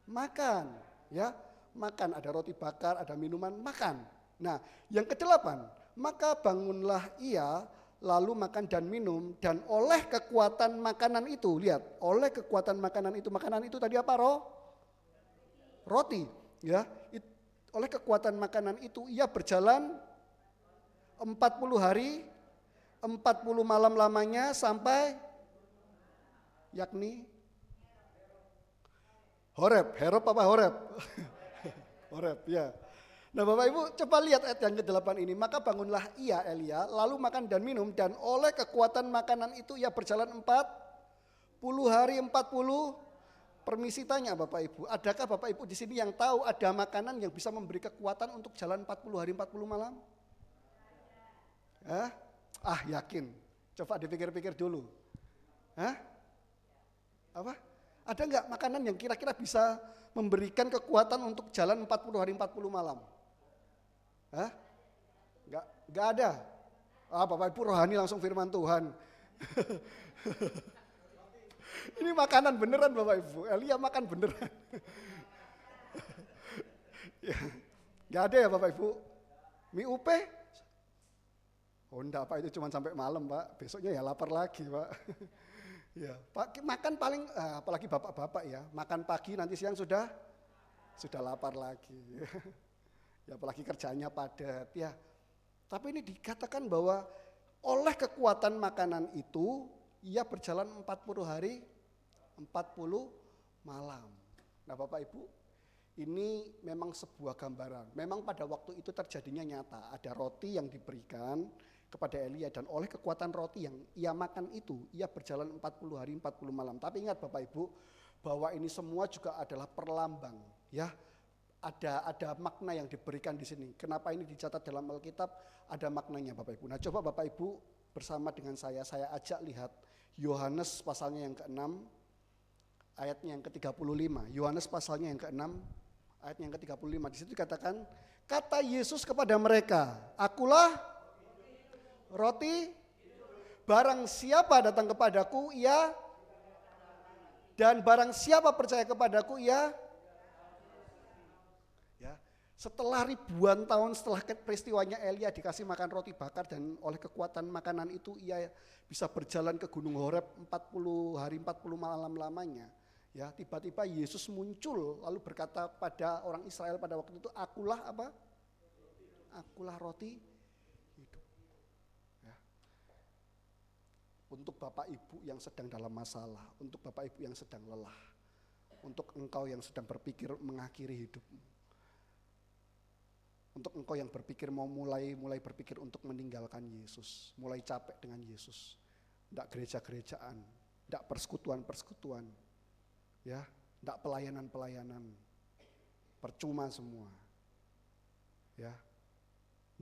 Makan, ya. Makan, ada roti bakar, ada minuman, makan. Nah, yang kedelapan, maka bangunlah ia lalu makan dan minum, dan oleh kekuatan makanan itu, lihat, oleh kekuatan makanan itu tadi apa roti, ya. Oleh kekuatan makanan itu ia berjalan 40 hari, 40 malam lamanya sampai yakni Horeb, Herop apa Horeb? Horeb, ya. Nah Bapak Ibu coba lihat ayat yang ke-8 ini. Maka bangunlah ia Elia lalu makan dan minum, dan oleh kekuatan makanan itu ia berjalan 40 hari 40. Permisi tanya Bapak Ibu, adakah Bapak Ibu di sini yang tahu ada makanan yang bisa memberi kekuatan untuk jalan 40 hari 40 malam? Hah? Ah yakin, coba dipikir-pikir dulu. Hah? Apa? Ada enggak makanan yang kira-kira bisa memberikan kekuatan untuk jalan 40 hari 40 malam? Hah? Enggak ada. Ah Bapak Ibu rohani langsung firman Tuhan. Ini makanan beneran Bapak Ibu, Elia makan beneran. Ya, gak ada ya Bapak Ibu, mie upe? Oh enggak Pak, itu cuma sampai malam Pak, besoknya ya lapar lagi Pak. Ya, Pak, makan paling, apalagi bapak-bapak ya, makan pagi nanti siang sudah lapar lagi. Ya apalagi kerjanya padat ya. Tapi ini dikatakan bahwa oleh kekuatan makanan itu, ia berjalan 40 hari, 40 malam. Nah Bapak Ibu, ini memang sebuah gambaran. Memang pada waktu itu terjadinya nyata. Ada roti yang diberikan kepada Elia, dan oleh kekuatan roti yang ia makan itu, ia berjalan 40 hari, 40 malam. Tapi ingat Bapak Ibu, bahwa ini semua juga adalah perlambang. Ya, ada makna yang diberikan di sini. Kenapa ini dicatat dalam Alkitab? Ada maknanya Bapak Ibu. Nah coba Bapak Ibu bersama dengan saya ajak lihat Yohanes pasalnya yang ke-6 ayatnya yang ke-35. Yohanes pasalnya yang ke-6 ayatnya yang ke-35. Di situ dikatakan, kata Yesus kepada mereka, akulah roti, barang siapa datang kepadaku ia, dan barang siapa percaya kepadaku ia. Setelah ribuan tahun setelah peristiwanya Elia dikasih makan roti bakar, dan oleh kekuatan makanan itu ia bisa berjalan ke Gunung Horeb 40 hari 40 malam lamanya. Ya, tiba-tiba Yesus muncul lalu berkata pada orang Israel pada waktu itu, akulah apa? Akulah roti hidup. Ya. Untuk Bapak Ibu yang sedang dalam masalah, untuk Bapak Ibu yang sedang lelah, untuk engkau yang sedang berpikir mengakhiri hidupmu, untuk engkau yang berpikir mau mulai berpikir untuk meninggalkan Yesus, mulai capek dengan Yesus, enggak gereja-gerejaan, enggak persekutuan-persekutuan, ya, enggak pelayanan-pelayanan, percuma semua, ya,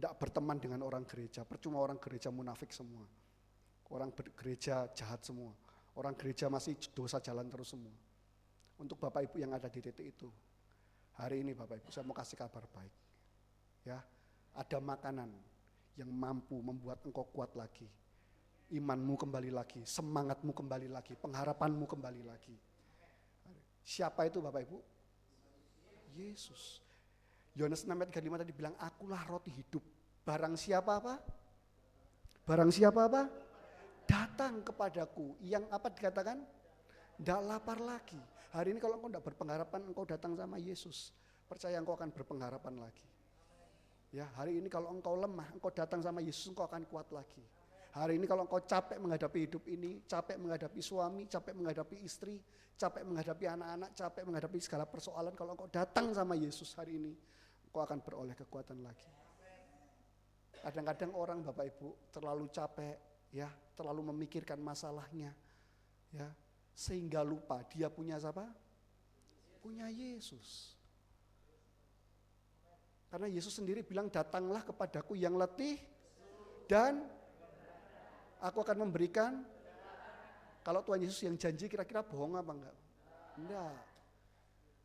enggak berteman dengan orang gereja, percuma, orang gereja munafik semua, orang gereja jahat semua, orang gereja masih dosa jalan terus semua. Untuk Bapak Ibu yang ada di titik itu, hari ini Bapak Ibu saya mau kasih kabar baik. Ya, ada makanan yang mampu membuat engkau kuat lagi, imanmu kembali lagi, semangatmu kembali lagi, pengharapanmu kembali lagi. Siapa itu Bapak Ibu? Yesus. Yohanes 6 ayat 35 tadi bilang, akulah roti hidup. Barang siapa apa? Barang siapa apa? Datang kepadaku. Yang apa dikatakan? Tidak lapar lagi. Hari ini kalau engkau tidak berpengharapan, engkau datang sama Yesus, percaya engkau akan berpengharapan lagi. Ya, hari ini kalau engkau lemah, engkau datang sama Yesus, engkau akan kuat lagi. Hari ini kalau engkau capek menghadapi hidup ini, capek menghadapi suami, capek menghadapi istri, capek menghadapi anak-anak, capek menghadapi segala persoalan, kalau engkau datang sama Yesus hari ini, engkau akan beroleh kekuatan lagi. Kadang-kadang orang Bapak Ibu terlalu capek, ya, terlalu memikirkan masalahnya, ya, sehingga lupa dia punya siapa? Punya Yesus. Karena Yesus sendiri bilang, datanglah kepadaku yang letih dan aku akan memberikan. Kalau Tuhan Yesus yang janji kira-kira bohong apa enggak? Enggak.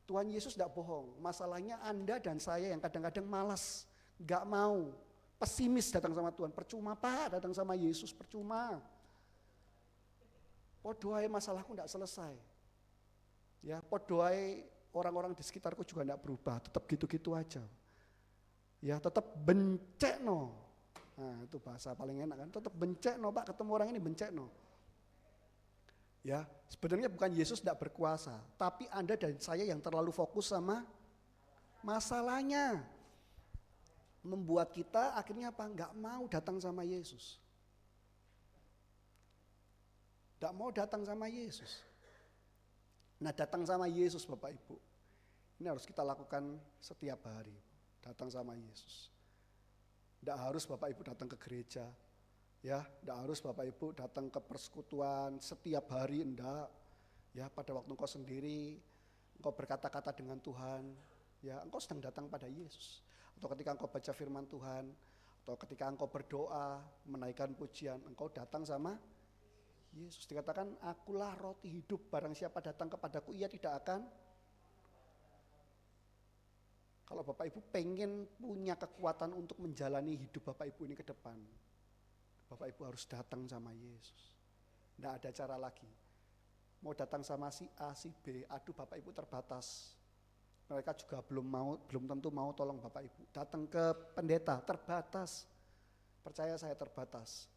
Tuhan Yesus enggak bohong. Masalahnya Anda dan saya yang kadang-kadang malas, enggak mau, pesimis datang sama Tuhan. Percuma Pak datang sama Yesus, percuma. Podoai masalahku enggak selesai. Ya, podoai orang-orang di sekitarku juga enggak berubah, tetap gitu-gitu aja. Ya, tetap bencekno. Nah, itu bahasa paling enak kan, tetap bencekno Pak, ketemu orang ini bencekno. Ya, sebenarnya bukan Yesus tidak berkuasa, tapi Anda dan saya yang terlalu fokus sama masalahnya. Membuat kita akhirnya apa? Enggak mau datang sama Yesus. Enggak mau datang sama Yesus. Nah, datang sama Yesus Bapak Ibu, ini harus kita lakukan setiap hari. Datang sama Yesus. Tidak harus Bapak Ibu datang ke gereja, ya, tidak harus Bapak Ibu datang ke persekutuan setiap hari, enggak. Ya, pada waktu engkau sendiri, engkau berkata-kata dengan Tuhan, ya, engkau sedang datang pada Yesus. Atau ketika engkau baca firman Tuhan, atau ketika engkau berdoa, menaikkan pujian, engkau datang sama Yesus. Dikatakan, akulah roti hidup, barang siapa datang kepadaku, ia tidak akan. Kalau Bapak Ibu pengen punya kekuatan untuk menjalani hidup Bapak Ibu ini ke depan, Bapak Ibu harus datang sama Yesus. Tidak ada cara lagi. Mau datang sama si A, si B, aduh Bapak Ibu terbatas. Mereka juga belum tentu mau tolong Bapak Ibu. Datang ke pendeta, terbatas. Percaya saya terbatas.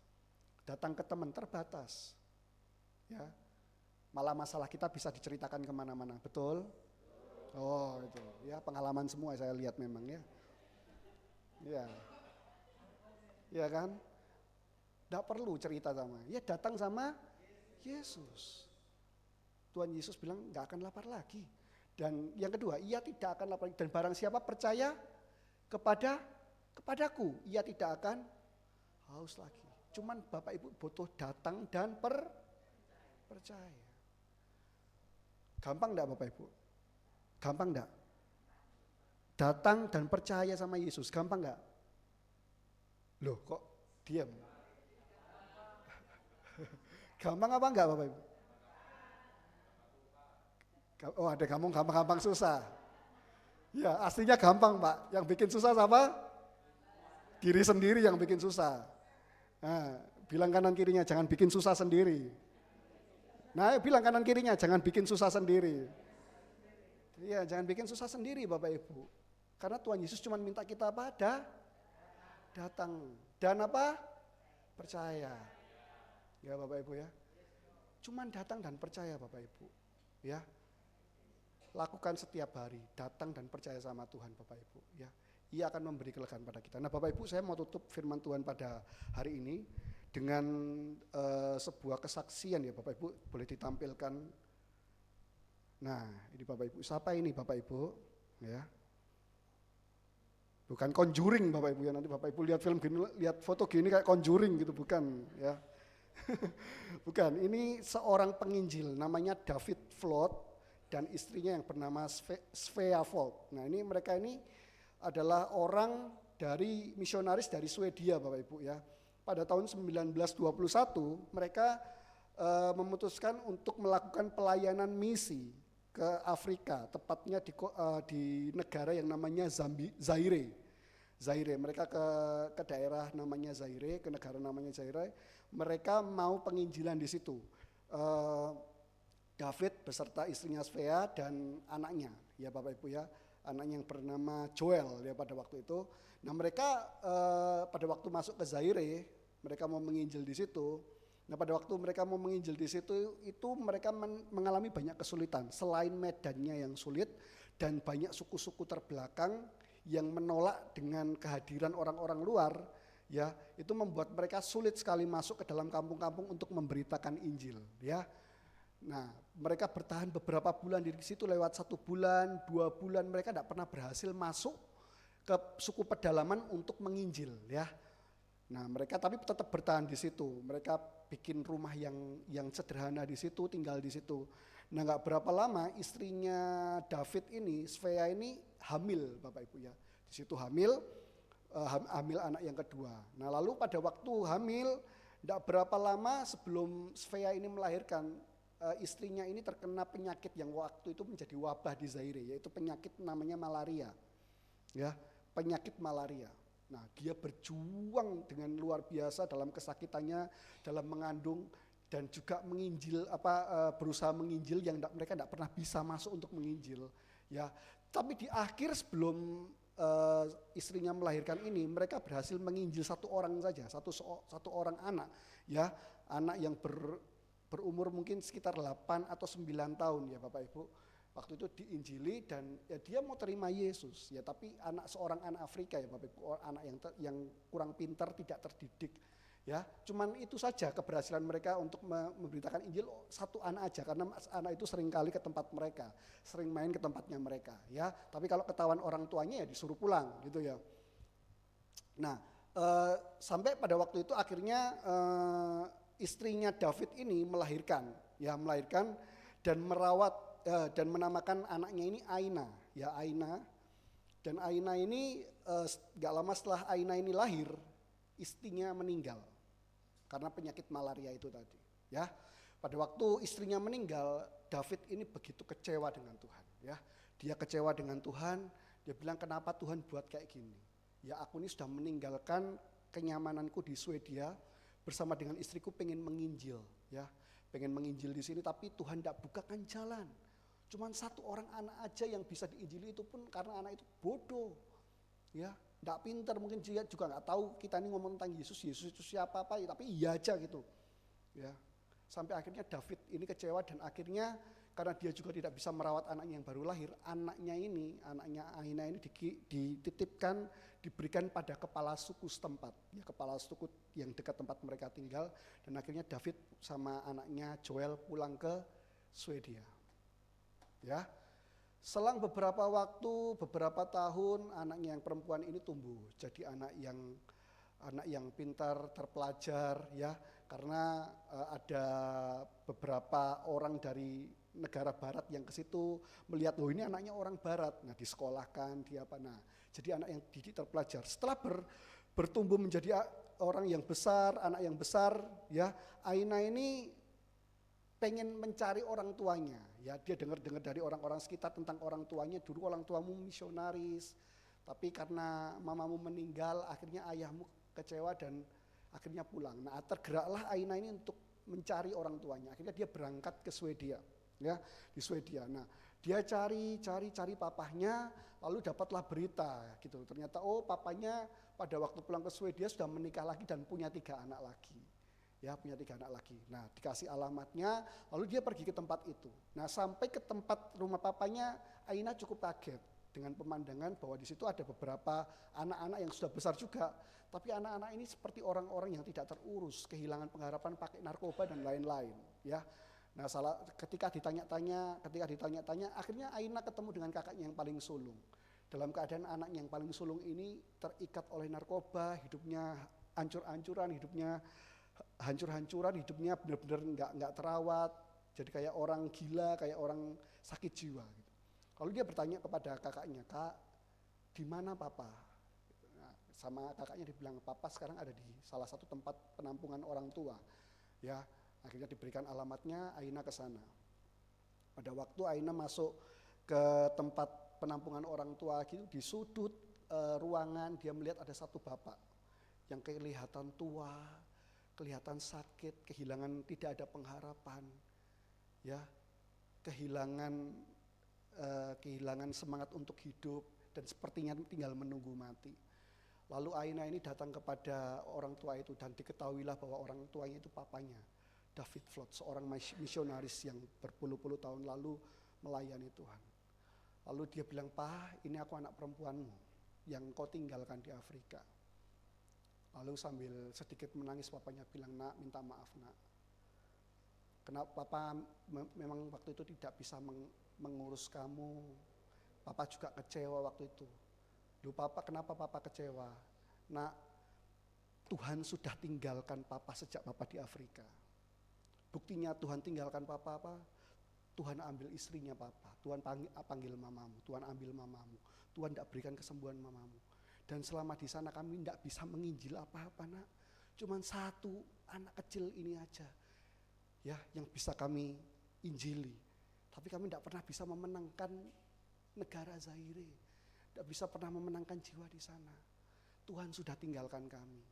Datang ke teman, terbatas. Ya, malah masalah kita bisa diceritakan kemana-mana, betul? Oh itu, ya pengalaman semua saya lihat memang ya. Ya, ya kan? Tidak perlu cerita sama, ya datang sama Yesus. Tuhan Yesus bilang gak akan lapar lagi. Dan yang kedua, ia tidak akan lapar lagi. Dan barang siapa percaya kepadaku, ia tidak akan haus lagi. Cuman Bapak Ibu butuh datang dan percaya. Gampang enggak Bapak Ibu? Gampang enggak? Datang dan percaya sama Yesus, gampang enggak? Loh kok diam? Gampang apa enggak Bapak Ibu? Oh ada gampang susah. Ya aslinya gampang Pak, yang bikin susah sama diri sendiri yang bikin susah. Nah, bilang kanan kirinya jangan bikin susah sendiri. Nah bilang kanan kirinya jangan bikin susah sendiri. Iya, jangan bikin susah sendiri Bapak Ibu. Karena Tuhan Yesus cuma minta kita apa? Datang. Dan apa? Percaya. Ya Bapak Ibu ya. Cuman datang dan percaya Bapak Ibu. Ya. Lakukan setiap hari. Datang dan percaya sama Tuhan Bapak Ibu. Ya. Ia akan memberi kelegaan pada kita. Nah Bapak Ibu, saya mau tutup firman Tuhan pada hari ini dengan sebuah kesaksian ya Bapak Ibu. Boleh ditampilkan. Nah, ini Bapak Ibu, siapa ini Bapak Ibu? Ya. Bukan Conjuring Bapak Ibu ya, nanti Bapak Ibu lihat film gini, lihat foto gini kayak Conjuring gitu, bukan ya. Bukan, ini seorang penginjil namanya David Flood dan istrinya yang bernama Svea Folk. Nah, ini mereka ini adalah orang dari misionaris dari Swedia Bapak Ibu ya. Pada tahun 1921 mereka memutuskan untuk melakukan pelayanan misi ke Afrika, tepatnya di negara yang namanya Zaire. Mereka ke daerah namanya Zaire, ke negara namanya Zaire. Mereka mau penginjilan di situ. David beserta istrinya Svea dan anaknya, ya Bapak Ibu ya, anaknya yang bernama Joel ya pada waktu itu. Nah mereka pada waktu masuk ke Zaire, mereka mau menginjil di situ. Nah pada waktu mereka mau menginjil di situ, itu mereka mengalami banyak kesulitan. Selain medannya yang sulit dan banyak suku-suku terbelakang yang menolak dengan kehadiran orang-orang luar, ya itu membuat mereka sulit sekali masuk ke dalam kampung-kampung untuk memberitakan Injil. Ya, nah mereka bertahan beberapa bulan di situ, lewat 1 bulan, 2 bulan mereka tidak pernah berhasil masuk ke suku pedalaman untuk menginjil ya. Nah, mereka tapi tetap bertahan di situ. Mereka bikin rumah yang sederhana di situ, tinggal di situ. Nah, nggak berapa lama istrinya David ini, Svea ini hamil, Bapak Ibu ya. Di situ hamil anak yang kedua. Nah, lalu pada waktu hamil, nggak berapa lama sebelum Svea ini melahirkan, istrinya ini terkena penyakit yang waktu itu menjadi wabah di Zaire, yaitu penyakit namanya malaria. Ya, penyakit malaria. Nah, dia berjuang dengan luar biasa dalam kesakitannya, dalam mengandung dan juga menginjil berusaha menginjil yang mereka tidak pernah bisa masuk untuk menginjil. Ya, tapi di akhir sebelum istrinya melahirkan ini, mereka berhasil menginjil satu orang saja, satu orang anak, ya, anak yang berumur mungkin sekitar 8 atau 9 tahun ya Bapak Ibu. Waktu itu diinjili dan ya dia mau terima Yesus ya, tapi seorang anak Afrika ya Bapak Ibu, anak yang kurang pintar, tidak terdidik ya. Cuman itu saja keberhasilan mereka untuk memberitakan Injil, satu anak aja, karena anak itu sering kali ke tempat mereka, sering main ke tempatnya mereka ya. Tapi kalau ketahuan orang tuanya ya disuruh pulang gitu ya. Nah, sampai pada waktu itu akhirnya istrinya David ini melahirkan dan merawat dan menamakan anaknya ini Aina, ya Aina. Dan Aina ini gak lama setelah Aina ini lahir, istrinya meninggal karena penyakit malaria itu tadi. Ya, pada waktu istrinya meninggal, David ini begitu kecewa dengan Tuhan. Ya, dia kecewa dengan Tuhan. Dia bilang, kenapa Tuhan buat kayak gini? Ya, aku ini sudah meninggalkan kenyamananku di Swedia bersama dengan istriku, pengen menginjil. Ya, pengen menginjil di sini, tapi Tuhan tidak bukakan jalan. Cuman satu orang anak aja yang bisa diinjili, itu pun karena anak itu bodoh, ya, tidak pintar, mungkin dia juga nggak tahu kita ini ngomong tentang Yesus itu siapa apa, tapi iya aja gitu, ya. Sampai akhirnya David ini kecewa dan akhirnya karena dia juga tidak bisa merawat anaknya yang baru lahir, anaknya Aina ini dititipkan, diberikan pada kepala suku setempat, ya, kepala suku yang dekat tempat mereka tinggal, dan akhirnya David sama anaknya Joel pulang ke Swedia. Ya, selang beberapa waktu, beberapa tahun, anaknya yang perempuan ini tumbuh jadi anak yang pintar, terpelajar, ya, karena ada beberapa orang dari negara barat yang ke situ melihat, oh ini anaknya orang barat, nah disekolahkan, jadi anak yang didik terpelajar. Setelah bertumbuh menjadi orang yang besar, anak yang besar, ya, Aina ini pengen mencari orang tuanya, ya, dia dengar dari orang-orang sekitar tentang orang tuanya, dulu orang tuamu misionaris, tapi karena mamamu meninggal, akhirnya ayahmu kecewa dan akhirnya pulang. Nah, tergeraklah Aina ini untuk mencari orang tuanya, akhirnya dia berangkat ke Swedia, ya, di Swedia. Nah, dia cari papahnya, lalu dapatlah berita, gitu. Ternyata papanya pada waktu pulang ke Swedia sudah menikah lagi dan punya 3 anak lagi. Ya, punya 3 anak lagi. Nah, dikasih alamatnya, lalu dia pergi ke tempat itu. Nah, sampai ke tempat rumah papanya, Aina cukup kaget dengan pemandangan bahwa di situ ada beberapa anak-anak yang sudah besar juga, tapi anak-anak ini seperti orang-orang yang tidak terurus, kehilangan pengharapan, pakai narkoba dan lain-lain. Ya, nah ketika ditanya-tanya, akhirnya Aina ketemu dengan kakaknya yang paling sulung. Dalam keadaan anak yang paling sulung ini terikat oleh narkoba, hidupnya hancur-hancuran, hidupnya benar-benar nggak terawat, jadi kayak orang gila, kayak orang sakit jiwa gitu. Lalu dia bertanya kepada kakaknya, Kak, di mana papa? Nah, sama kakaknya dibilang, papa sekarang ada di salah satu tempat penampungan orang tua. Ya, akhirnya diberikan alamatnya, Aina ke sana. Pada waktu Aina masuk ke tempat penampungan orang tua gitu, di sudut ruangan dia melihat ada satu bapak yang kelihatan tua, kelihatan sakit, kehilangan, tidak ada pengharapan, ya, kehilangan semangat untuk hidup dan sepertinya tinggal menunggu mati. Lalu Aina ini datang kepada orang tua itu dan diketahuilah bahwa orang tuanya itu papanya, David Flot, seorang misionaris yang berpuluh-puluh tahun lalu melayani Tuhan. Lalu dia bilang, "Pak, ini aku anak perempuanmu yang kau tinggalkan di Afrika." Lalu sambil sedikit menangis papanya bilang, "Nak, minta maaf nak. Kenapa papa memang waktu itu tidak bisa mengurus kamu. Papa juga kecewa waktu itu. Loh papa, kenapa papa kecewa? Nah, Tuhan sudah tinggalkan papa sejak papa di Afrika. Buktinya Tuhan tinggalkan papa apa? Tuhan ambil istrinya papa, Tuhan panggil mamamu, Tuhan ambil mamamu, Tuhan tidak berikan kesembuhan mamamu. Dan selama di sana kami tidak bisa menginjil apa-apa nak. Cuman satu anak kecil ini aja ya yang bisa kami injili. Tapi kami tidak pernah bisa memenangkan negara Zaire, tidak bisa pernah memenangkan jiwa di sana. Tuhan sudah tinggalkan kami,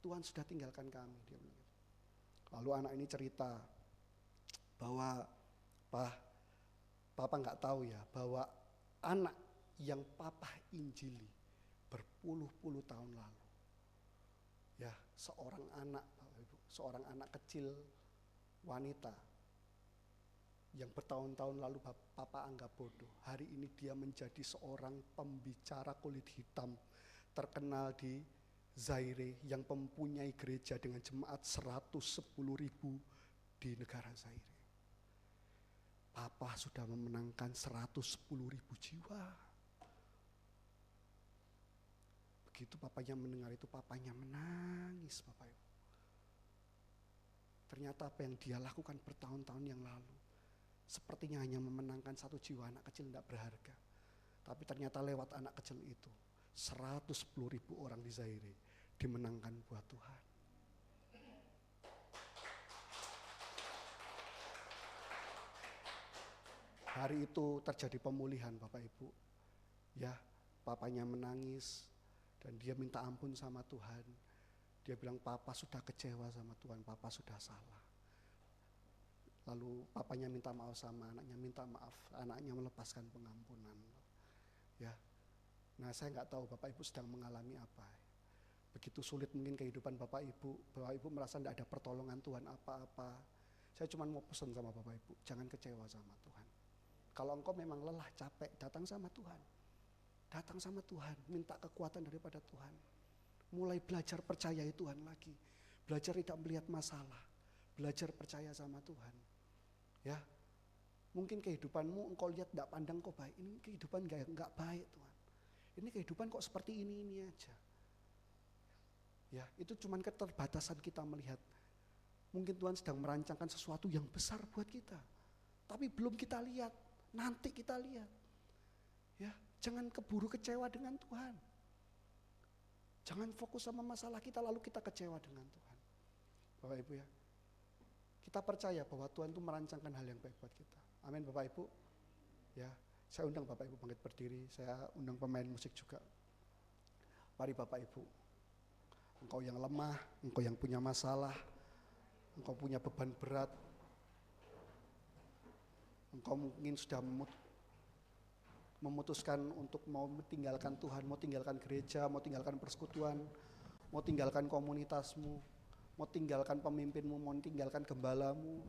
Tuhan sudah tinggalkan kami. Dia bilang. Lalu anak ini cerita bahwa papa nggak tahu ya bahwa anak yang papa injili berpuluh-puluh tahun lalu, ya seorang anak kecil wanita yang bertahun-tahun lalu papa anggap bodoh, hari ini dia menjadi seorang pembicara kulit hitam terkenal di Zaire yang mempunyai gereja dengan jemaat 110.000 di negara Zaire. Papa sudah memenangkan 110.000 jiwa. Begitu papanya mendengar itu, papanya menangis Bapak Ibu. Ternyata apa yang dia lakukan bertahun-tahun yang lalu, sepertinya hanya memenangkan satu jiwa anak kecil tidak berharga. Tapi ternyata lewat anak kecil itu, 110.000 orang di Zaire dimenangkan buat Tuhan. Hari itu terjadi pemulihan Bapak Ibu. Ya, papanya menangis dan dia minta ampun sama Tuhan. Dia bilang papa sudah kecewa sama Tuhan, papa sudah salah. Lalu papanya minta maaf sama anaknya, minta maaf, anaknya melepaskan pengampunan. Ya, nah saya nggak tahu Bapak Ibu sedang mengalami apa. Begitu sulit mungkin kehidupan Bapak Ibu merasa tidak ada pertolongan Tuhan apa-apa. Saya cuma mau pesan sama Bapak Ibu, jangan kecewa sama Tuhan. Kalau engkau memang lelah, capek, datang sama Tuhan. Datang sama Tuhan, minta kekuatan daripada Tuhan. Mulai belajar percayai Tuhan lagi. Belajar tidak melihat masalah. Belajar percaya sama Tuhan. Ya, mungkin kehidupanmu engkau lihat tidak pandang kok baik. Ini kehidupan enggak baik Tuhan. Ini kehidupan kok seperti ini aja. Ya, itu cuman keterbatasan kita melihat. Mungkin Tuhan sedang merancangkan sesuatu yang besar buat kita. Tapi belum kita lihat. Nanti kita lihat. Ya, jangan keburu kecewa dengan Tuhan. Jangan fokus sama masalah kita lalu kita kecewa dengan Tuhan. Bapak Ibu ya. Kita percaya bahwa Tuhan itu merancangkan hal yang baik buat kita. Amin Bapak Ibu. Ya, saya undang Bapak Ibu bangkit berdiri. Saya undang pemain musik juga. Mari Bapak Ibu. Engkau yang lemah, engkau yang punya masalah, engkau punya beban berat. Engkau mungkin sudah memutuskan untuk mau tinggalkan Tuhan, mau tinggalkan gereja, mau tinggalkan persekutuan, mau tinggalkan komunitasmu, mau tinggalkan pemimpinmu, mau tinggalkan gembalamu.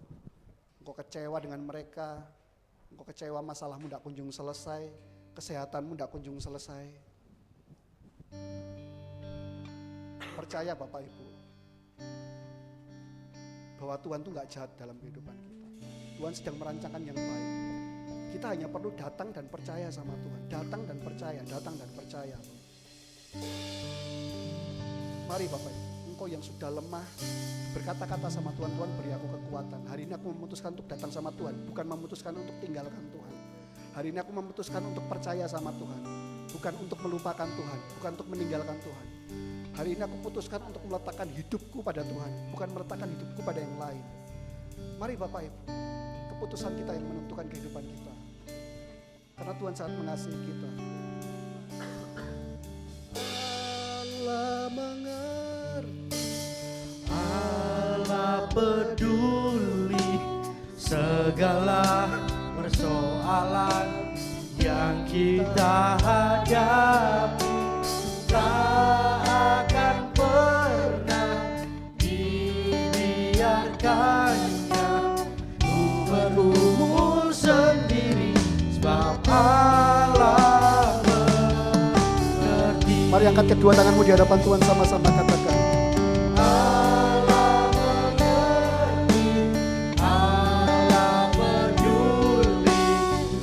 Engkau kecewa dengan mereka, engkau kecewa masalahmu tidak kunjung selesai, kesehatanmu tidak kunjung selesai. Percaya Bapak Ibu, bahwa Tuhan itu gak jahat dalam kehidupan kita. Tuhan sedang merancangkan yang baik. Kita hanya perlu datang dan percaya sama Tuhan. Datang dan percaya, datang dan percaya. Mari Bapak Ibu, engkau yang sudah lemah, berkata-kata sama Tuhan, Tuhan beri aku kekuatan. Hari ini aku memutuskan untuk datang sama Tuhan, bukan memutuskan untuk tinggalkan Tuhan. Hari ini aku memutuskan untuk percaya sama Tuhan, bukan untuk melupakan Tuhan, bukan untuk meninggalkan Tuhan. Hari ini aku putuskan untuk meletakkan hidupku pada Tuhan, bukan meletakkan hidupku pada yang lain. Mari Bapak Ibu, keputusan kita yang menentukan kehidupan kita. Karena Tuhan sangat mengasihi kita. Allah mengerti, Allah peduli segala persoalan yang kita hadapi. Tak akan pernah dibiarkannya ku bergumul sendiri, sebab Allah mengerti. Mari angkat kedua tanganmu di hadapan Tuhan, sama-sama katakan. Allah mengerti, Allah peduli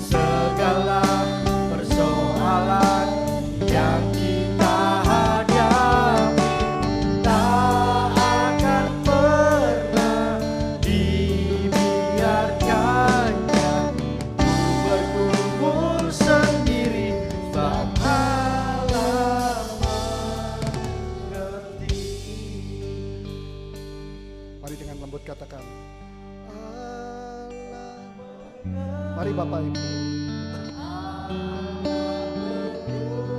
segala persoalan yang katakan Allah. Mari Bapak Ibu.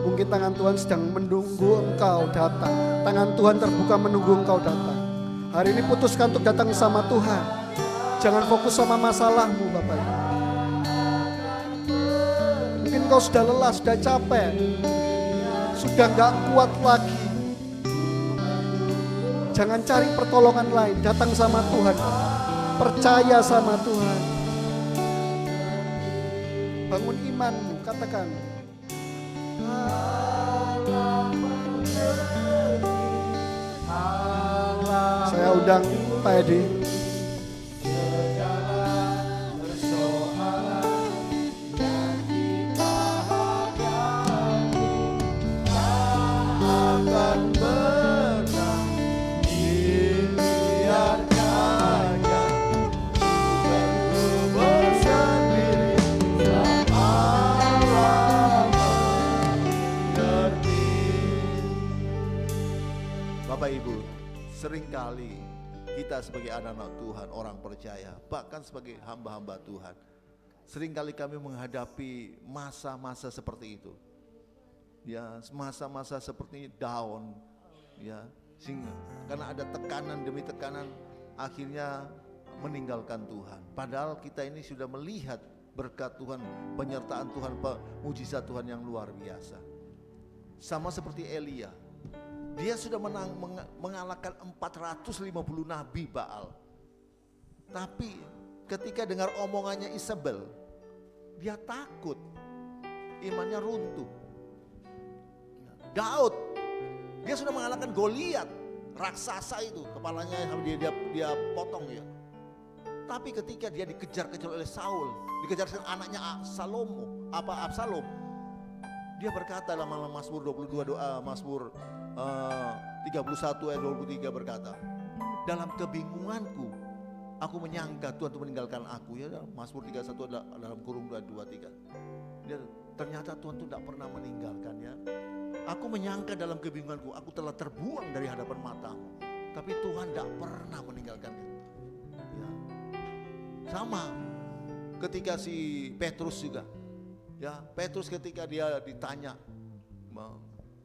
Mungkin tangan Tuhan sedang menunggu engkau datang. Tangan Tuhan terbuka menunggu engkau datang. Hari ini putuskan untuk datang sama Tuhan. Jangan fokus sama masalahmu Bapak Ibu. Mungkin engkau sudah lelah, sudah capek, sudah gak kuat lagi. Jangan cari pertolongan lain, datang sama Tuhan. Percaya sama Tuhan. Bangun imanmu, katakan. Saya undang Pak Edi. Bapak Ibu, seringkali kita sebagai anak-anak Tuhan, orang percaya, bahkan sebagai hamba-hamba Tuhan, seringkali kami menghadapi masa-masa seperti itu. Ya, masa-masa seperti down, ya, karena ada tekanan demi tekanan, akhirnya meninggalkan Tuhan. Padahal kita ini sudah melihat berkat Tuhan, penyertaan Tuhan, mujizat Tuhan yang luar biasa. Sama seperti Elia. Dia sudah mengalahkan 450 nabi Baal. Tapi ketika dengar omongannya Isabel, dia takut. Imannya runtuh. Daud, dia sudah mengalahkan Goliat, raksasa itu, kepalanya dia potong ya. Tapi ketika dia dikejar-kejar oleh Saul, dikejar anaknya Absalom, dia berkata dalam Mazmur 22 Mazmur 31 ayat 23 berkata, dalam kebingunganku aku menyangka Tuhan itu meninggalkan aku, ya. Mazmur 31 dalam kurung 23. Ternyata Tuhan itu tidak pernah meninggalkannya. Aku menyangka dalam kebingunganku aku telah terbuang dari hadapan matamu, tapi Tuhan tidak pernah meninggalkannya. Ya. Sama ketika si Petrus juga, ya, Petrus ketika dia ditanya,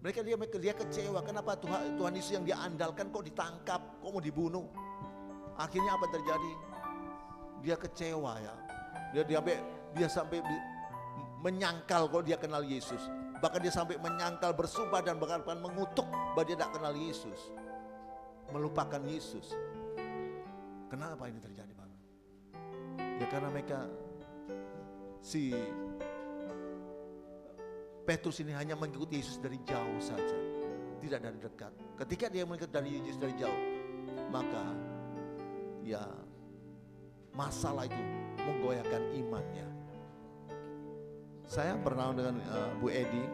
dia kecewa, kenapa Tuhan Yesus yang dia andalkan kok ditangkap, kok mau dibunuh. Akhirnya apa terjadi? Dia kecewa ya. Dia sampai menyangkal kalau dia kenal Yesus. Bahkan dia sampai menyangkal, bersumpah dan bahkan mengutuk bahwa dia tidak kenal Yesus. Melupakan Yesus. Kenapa ini terjadi, Pak? Ya karena mereka, si Petrus ini hanya mengikuti Yesus dari jauh saja, tidak dari dekat. Ketika dia mengikuti dari Yesus dari jauh, maka ya masalah itu menggoyahkan imannya. Saya pernah dengan Bu Edi,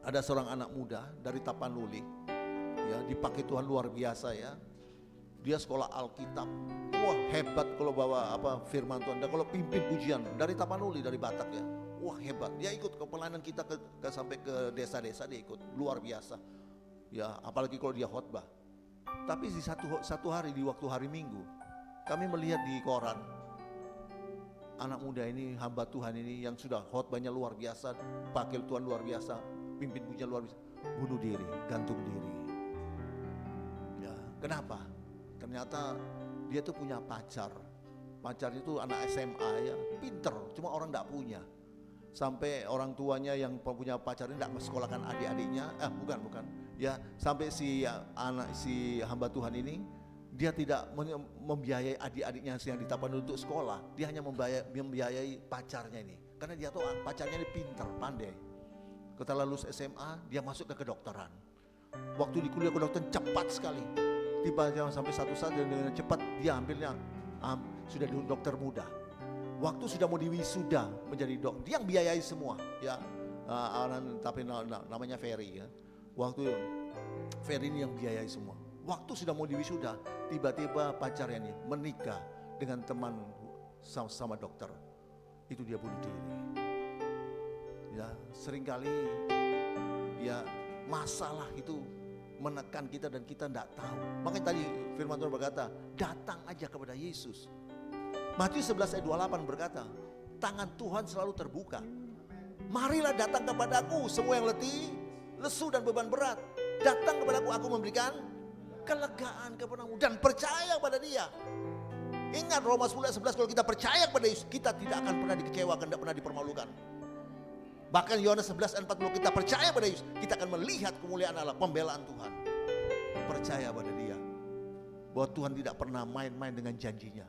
ada seorang anak muda dari Tapanuli, ya dipakai Tuhan luar biasa ya. Dia sekolah Alkitab, wah hebat kalau bawa firman Tuhan. Dan kalau pimpin pujian dari Tapanuli, dari Batak ya. Wah hebat, dia ikut ke pelayanan kita sampai ke desa-desa, dia ikut luar biasa. Ya apalagi kalau dia khotbah. Tapi di satu hari, di waktu hari Minggu, kami melihat di koran, anak muda ini, hamba Tuhan ini yang sudah khotbahnya luar biasa, pakai Tuhan luar biasa, pimpin pujian luar biasa, bunuh diri, gantung diri. Ya kenapa? Ternyata dia tuh punya pacar. Pacarnya itu anak SMA ya, pinter, cuma orang gak punya. Sampai orang tuanya yang punya pacar ini tidak mensekolahkan adik-adiknya, bukan, ya sampai si hamba Tuhan ini dia tidak membiayai adik-adiknya yang di Tapanuli untuk sekolah, dia hanya membiayai pacarnya ini, karena dia tahu pacarnya ini pintar, pandai. Ketika lulus SMA dia masuk ke kedokteran, waktu di kuliah kedokteran cepat sekali, tiba-tiba sampai satu saat dengan cepat dia ambilnya sudah di dokter muda. Waktu sudah mau diwisuda menjadi dokter, dia yang biayai semua ya. Tapi namanya Ferry ya. Waktu Ferry ini yang biayai semua. Waktu sudah mau diwisuda, tiba-tiba pacarnya ini menikah dengan teman sama dokter. Itu dia bunuh diri. Ya, seringkali ya masalah itu menekan kita dan kita tidak tahu. Makanya tadi firman Tuhan berkata, datang aja kepada Yesus. Matius 11 ayat 28 berkata, tangan Tuhan selalu terbuka. Marilah datang kepadaku semua yang letih, lesu dan beban berat. Datang kepadaku, aku memberikan kelegaan kepadamu dan percaya pada Dia. Ingat Roma 10 ayat 11, kalau kita percaya kepada Yesus, kita tidak akan pernah dikecewakan, tidak pernah dipermalukan. Bahkan Yohanes 11 ayat 40, kita percaya pada Yesus, kita akan melihat kemuliaan Allah, pembelaan Tuhan. Percaya pada Dia, bahwa Tuhan tidak pernah main-main dengan janjinya.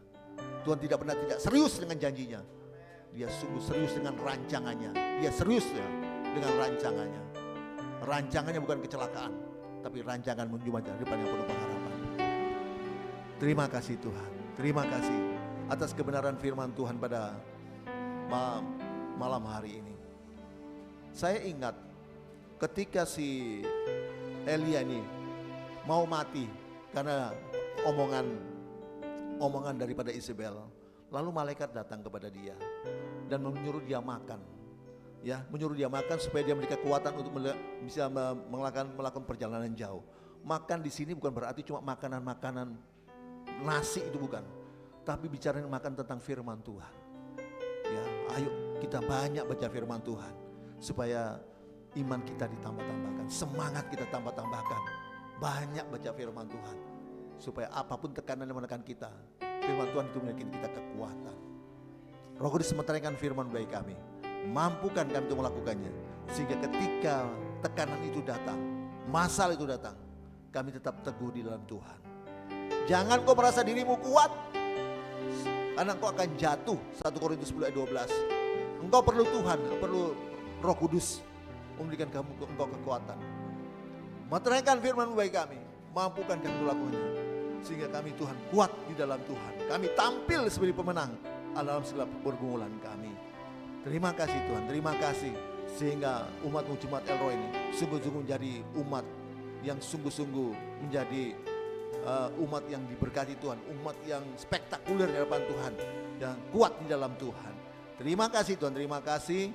Tuhan tidak pernah tidak serius dengan janjinya. Dia sungguh serius dengan rancangannya. Dia serius ya dengan rancangannya. Rancangannya bukan kecelakaan, tapi rancangan menuju masa depan yang penuh pengharapan. Terima kasih Tuhan. Terima kasih atas kebenaran firman Tuhan pada malam hari ini. Saya ingat ketika si Elia ini mau mati karena omongan daripada Isabel. Lalu malaikat datang kepada dia dan menyuruh dia makan. Ya, menyuruh dia makan supaya dia memiliki kekuatan untuk bisa melakukan perjalanan jauh. Makan di sini bukan berarti cuma makanan-makanan nasi, itu bukan. Tapi bicara makan tentang firman Tuhan. Ya, ayo kita banyak baca firman Tuhan supaya iman kita ditambah-tambahkan, semangat kita tambah-tambahkan. Banyak baca firman Tuhan supaya apapun tekanan yang menekan kita, firman Tuhan itu memberikan kita kekuatan. Roh Kudus menerangkan firman bagi kami, mampukan kami untuk melakukannya, sehingga ketika tekanan itu datang, masalah itu datang, kami tetap teguh di dalam Tuhan. Jangan kau merasa dirimu kuat, karena engkau akan jatuh. 1 Korintus 10 ayat 12. Engkau perlu Tuhan, perlu Roh Kudus memberikan engkau kekuatan. Meterangkan firman bagi kami, mampukan kami melakukannya, sehingga kami Tuhan kuat di dalam Tuhan. Kami tampil sebagai pemenang dalam segala pergumulan kami. Terima kasih Tuhan, terima kasih, sehingga umat-Mu Jemaat El Roy ini sungguh-sungguh menjadi umat yang sungguh-sungguh menjadi umat yang diberkati Tuhan, umat yang spektakuler di hadapan Tuhan, yang kuat di dalam Tuhan. Terima kasih Tuhan, terima kasih.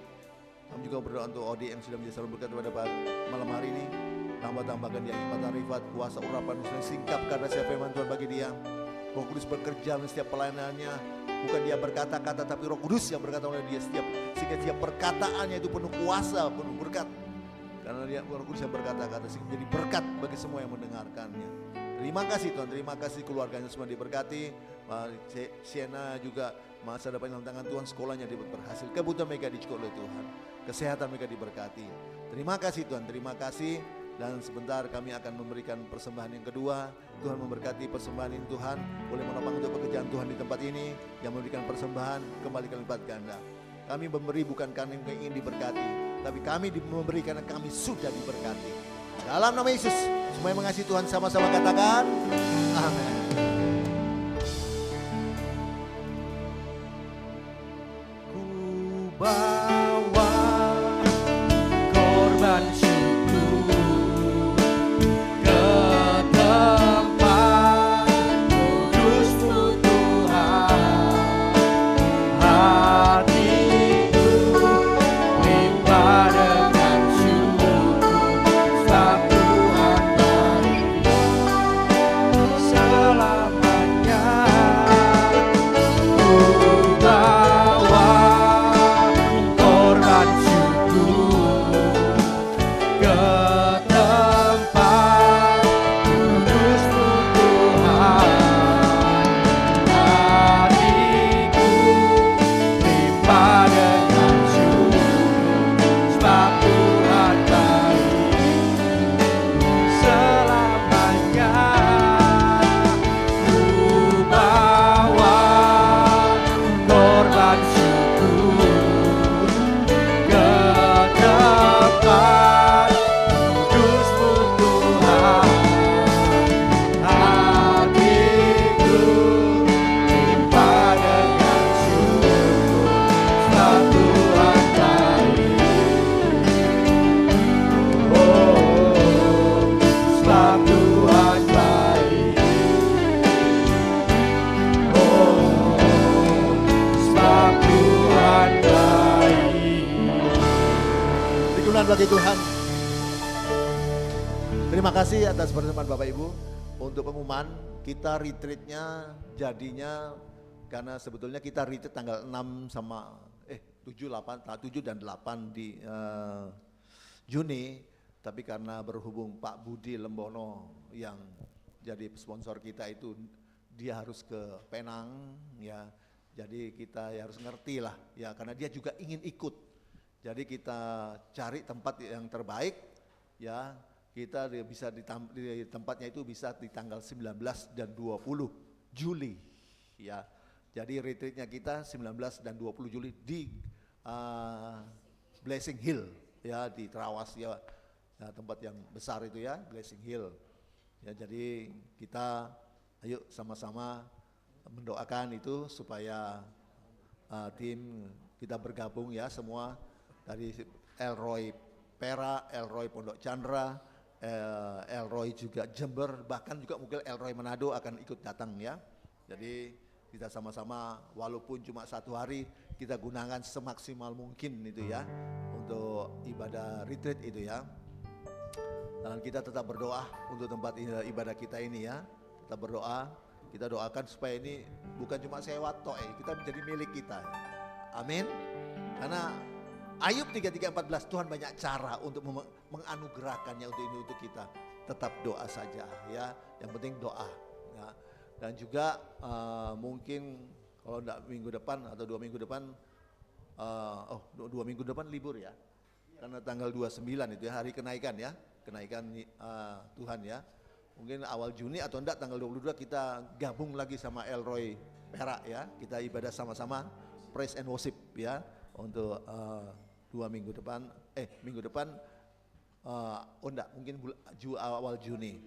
Kami juga berdoa untuk Odi yang sudah menjadi saluran berkat pada malam hari ini. Tambah-tambahkan dia hikmat arifat, kuasa urapan, singkap karena siapa firman Tuhan bagi dia. Roh Kudus bekerja dalam setiap pelayanannya. Bukan dia berkata-kata, tapi Roh Kudus yang berkata oleh dia sehingga setiap perkataannya itu penuh kuasa, penuh berkat. Karena dia Roh Kudus yang berkata-kata sehingga menjadi berkat bagi semua yang mendengarkannya. Terima kasih Tuhan, terima kasih keluarganya semua diberkati. Siena juga masa depan dalam tangan Tuhan, sekolahnya berhasil, kebutuhan mereka dicukupi oleh Tuhan, kesehatan mereka diberkati. Terima kasih Tuhan, terima kasih. Dan sebentar kami akan memberikan persembahan yang kedua. Tuhan memberkati persembahan ini Tuhan. Boleh menopang untuk pekerjaan Tuhan di tempat ini. Yang memberikan persembahan kembali lipat ganda. Kami memberi bukan karena kami ingin diberkati, tapi kami memberi karena kami sudah diberkati. Dalam nama Yesus, semua yang mengasihi Tuhan sama-sama katakan amin. Ku bawa korban bagi Tuhan. Terima kasih atas pertemuan Bapak Ibu. Untuk pengumuman, kita retreatnya jadinya karena sebetulnya kita retreat tanggal 6 sama 7 dan 8 di Juni, tapi karena berhubung Pak Budi Lembono yang jadi sponsor kita itu dia harus ke Penang ya. Jadi kita harus ngerti lah ya, karena dia juga ingin ikut. Jadi kita cari tempat yang terbaik ya. Kita bisa di tempatnya itu bisa di tanggal 19 dan 20 Juli ya. Jadi retreatnya kita 19 dan 20 Juli di Blessing Hill ya, di Trawas ya, tempat yang besar itu ya, Blessing Hill ya. Jadi kita ayo sama-sama mendoakan itu supaya tim kita bergabung ya, semua dari Elroy Perak, Elroy Pondok Chandra, Elroy juga Jember, bahkan juga mungkin Elroy Manado akan ikut datang ya. Jadi kita sama-sama walaupun cuma 1 hari kita gunakan semaksimal mungkin itu ya untuk ibadah retreat itu ya. Dan kita tetap berdoa untuk tempat ibadah kita ini ya. Tetap berdoa, kita doakan supaya ini bukan cuma sewa toh, kita menjadi milik kita. Amin. Karena Ayub 33:14, Tuhan banyak cara untuk menganugerahkannya untuk ini untuk kita. Tetap doa saja ya, yang penting doa ya. Dan juga mungkin kalau enggak minggu depan atau 2 minggu depan, 2 minggu depan libur ya. Karena tanggal 29 itu ya, hari kenaikan ya, kenaikan Tuhan ya. Mungkin awal Juni atau enggak tanggal 22 kita gabung lagi sama Elroy Perak ya. Kita ibadah sama-sama praise and worship ya untuk 2 minggu depan, minggu depan, enggak, mungkin awal Juni.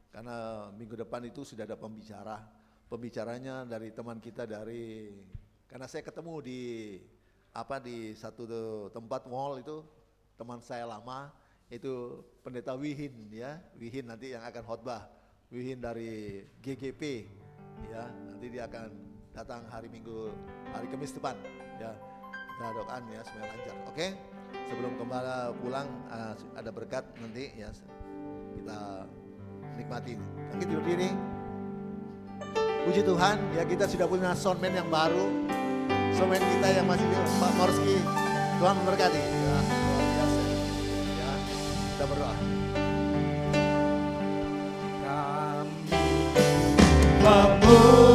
Karena minggu depan itu sudah ada pembicaranya dari teman kita karena saya ketemu di satu tempat mall itu, teman saya lama, itu Pendeta Wihin ya, Wihin nanti yang akan khotbah, Wihin dari GGP ya, nanti dia akan datang hari Kamis depan ya. Kita doakan ya semuanya lancar. Oke? Sebelum kembali pulang ada berkat nanti ya, kita nikmati. Kita tidur diri. Puji Tuhan ya, kita sudah punya soundman yang baru. Soundman kita yang masih Pak Morski. Tuhan memberkati. Ya, luar biasa. Ya, kita berdoa. Kami memuji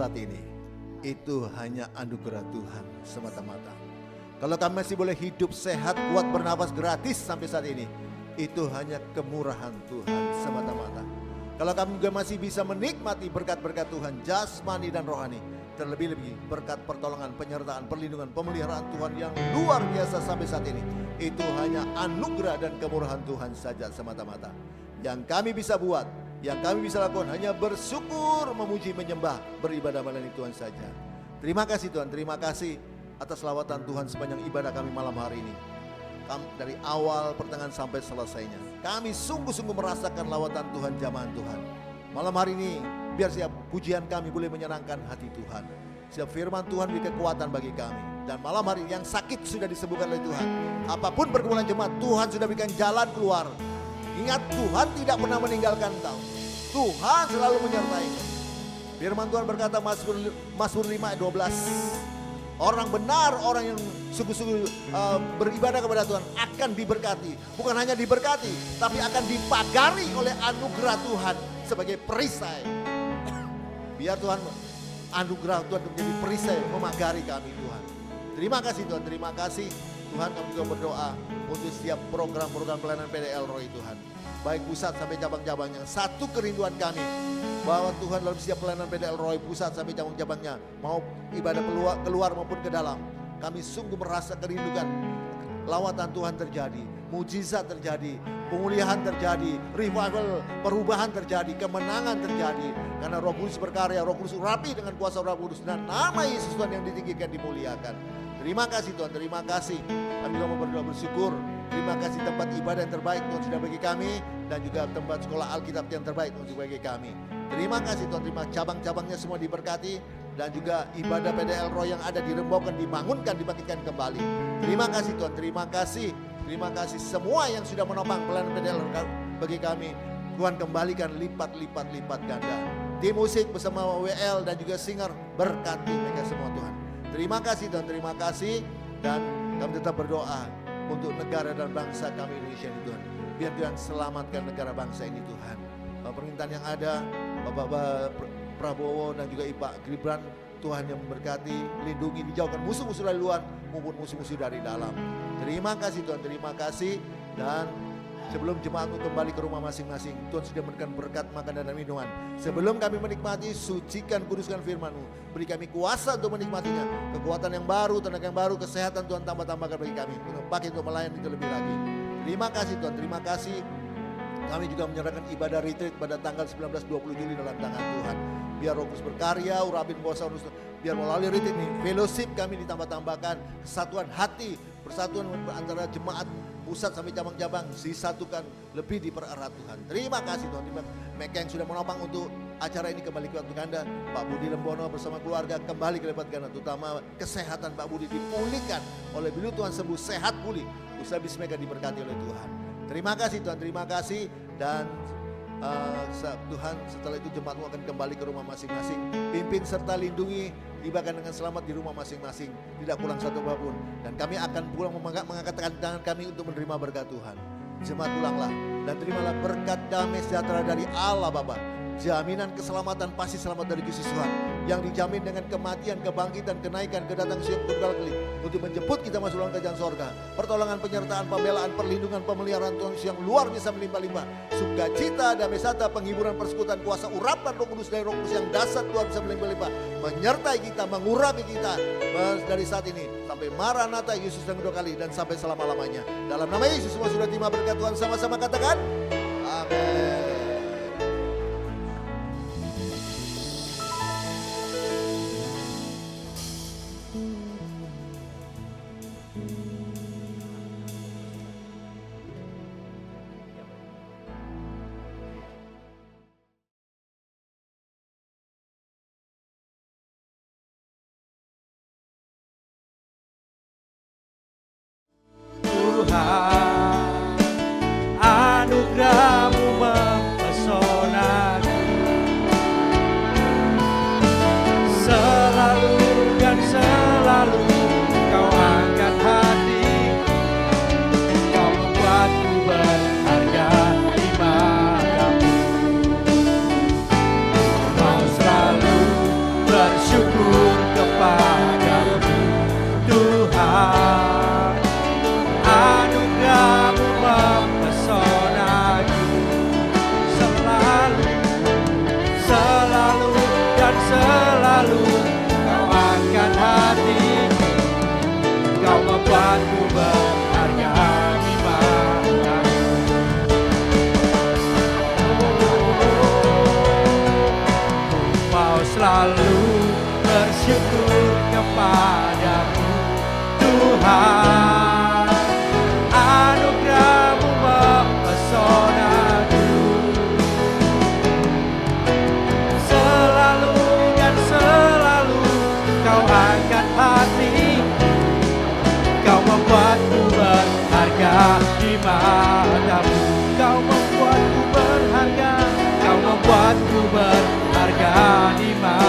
saat ini, itu hanya anugerah Tuhan semata-mata. Kalau kami masih boleh hidup sehat, kuat, bernapas gratis sampai saat ini, itu hanya kemurahan Tuhan semata-mata. Kalau kami juga masih bisa menikmati berkat-berkat Tuhan jasmani dan rohani, terlebih-lebih berkat pertolongan, penyertaan, perlindungan, pemeliharaan Tuhan yang luar biasa sampai saat ini, itu hanya anugerah dan kemurahan Tuhan saja semata-mata. Yang kami bisa buat, yang kami bisa lakukan hanya bersyukur, memuji, menyembah, beribadah melayani Tuhan saja. Terima kasih Tuhan, terima kasih atas lawatan Tuhan sepanjang ibadah kami malam hari ini. Dari awal, pertengahan sampai selesainya, kami sungguh-sungguh merasakan lawatan Tuhan, jamahan Tuhan. Malam hari ini, biar setiap pujian kami boleh menyenangkan hati Tuhan. Setiap firman Tuhan beri kekuatan bagi kami. Dan malam hari yang sakit sudah disembuhkan oleh Tuhan. Apapun pergumulan jemaat, Tuhan sudah berikan jalan keluar. Ingat, Tuhan tidak pernah meninggalkan engkau. Tuhan selalu menyertai. Firman Tuhan berkata, Mazmur 5 ayat 12. Orang benar, orang yang sungguh-sungguh beribadah kepada Tuhan akan diberkati. Bukan hanya diberkati, tapi akan dipagari oleh anugerah Tuhan sebagai perisai. Biar Tuhan, anugerah Tuhan menjadi perisai memagari kami Tuhan. Terima kasih Tuhan, terima kasih. Tuhan, kami juga berdoa untuk setiap program-program pelayanan PDL Roy Tuhan. Baik pusat sampai cabang-cabangnya. Satu kerinduan kami, bahwa Tuhan dalam setiap pelayanan PDL Roy pusat sampai cabang-cabangnya, mau ibadah keluar maupun ke dalam, kami sungguh merasa kerinduan lawatan Tuhan terjadi, mujizat terjadi, pemulihan terjadi, revival, perubahan terjadi, kemenangan terjadi. Karena Roh Kudus berkarya, Roh Kudus rapi dengan kuasa Roh Kudus, dan nama Yesus Tuhan yang ditinggikan, dimuliakan. Terima kasih Tuhan, terima kasih. Kami juga mau berdoa bersyukur. Terima kasih tempat ibadah yang terbaik Tuhan sudah bagi kami, dan juga tempat sekolah Alkitab yang terbaik Tuhan sudah bagi kami. Terima kasih Tuhan, terima cabang-cabangnya semua diberkati, dan juga ibadah PDL Roy yang ada dirembaukan, dibangunkan, dibangkitkan kembali. Terima kasih Tuhan, terima kasih. Terima kasih semua yang sudah menopang pelayanan PDL bagi kami. Tuhan kembalikan lipat ganda. Tim musik bersama WL dan juga singer, berkati mereka semua Tuhan. Terima kasih Tuhan, terima kasih. Dan kami tetap berdoa untuk negara dan bangsa kami Indonesia ini Tuhan. Biar Tuhan selamatkan negara bangsa ini Tuhan. Permintaan yang ada, Bapak Prabowo dan juga Pak Gibran, Tuhan yang memberkati, lindungi, dijauhkan musuh-musuh dari luar maupun musuh-musuh dari dalam. Terima kasih Tuhan, terima kasih. Dan sebelum jemaatmu kembali ke rumah masing-masing, Tuhan sudah memberikan berkat makanan dan minuman. Sebelum kami menikmati, sucikan, kuduskan firman-Mu. Beri kami kuasa untuk menikmatinya. Kekuatan yang baru, tenaga yang baru, kesehatan Tuhan tambah-tambahkan bagi kami. Untuk pakai untuk melayani terlebih lagi. Terima kasih Tuhan, terima kasih. Kami juga menyerahkan ibadah retreat pada tanggal 19-20 Juli dalam tangan Tuhan. Biar Roh Kudus berkarya, urapin kuasa, biar melalui retreat ini, fellowship kami ditambah-tambahkan, kesatuan hati, persatuan antara jemaat pusat sampai cabang-cabang disatukan, lebih dipererat Tuhan. Terima kasih Tuhan. Mereka yang sudah menopang untuk acara ini kembali ke Ganda. Pak Budi Lembono bersama keluarga kembali ke Ganda, terutama kesehatan Pak Budi dipulihkan oleh beliau, Tuhan sembuh, sehat pulih. Usaha bisnis mereka diberkati oleh Tuhan. Terima kasih Tuhan, terima kasih. Dan Tuhan, setelah itu jemaatmu akan kembali ke rumah masing-masing. Pimpin serta lindungi, tibakan dengan selamat di rumah masing-masing, tidak pulang satu apapun. Dan kami akan pulang mengangkat tangan kami untuk menerima berkat Tuhan. Jemaat pulanglah dan terimalah berkat damai sejahtera dari Allah Bapa. Jaminan keselamatan, pasti selamat dari Kristus Tuhan, yang dijamin dengan kematian, kebangkitan, kenaikan, kedatangan siang tunggal kali untuk menjemput kita masuk dalam kerajaan sorga. Pertolongan, penyertaan, pembelaan, perlindungan, pemeliharaan Tuhan yang luar biasa melimpah-limpah. Sukacita, damai sejahtera, penghiburan, persekutuan, kuasa urapan Roh Kudus dari Roh Kudus yang dasar Tuhan bisa melimpah-limpah, menyertai kita, mengurapi kita dari saat ini sampai Maranatha Yesus yang kedua kali, dan sampai selama-lamanya. Dalam nama Yesus semua sudah terima berkat Tuhan, sama-sama katakan amin. Tuhan, anugerah-Mu mempesonaku, selalu dan selalu Kau angkat hati, Kau membuatku berharga di matamu. Kau selalu bersama membuatku berharga di matamu. Ku mau selalu bersyukur kepadamu Tuhan, anugerah-Mu mempesonaku. Selalu dan selalu Kau angkat hati, Kau membuatku berharga di matamu. Kau membuatku berharga, Kau membuatku berharga di matamu.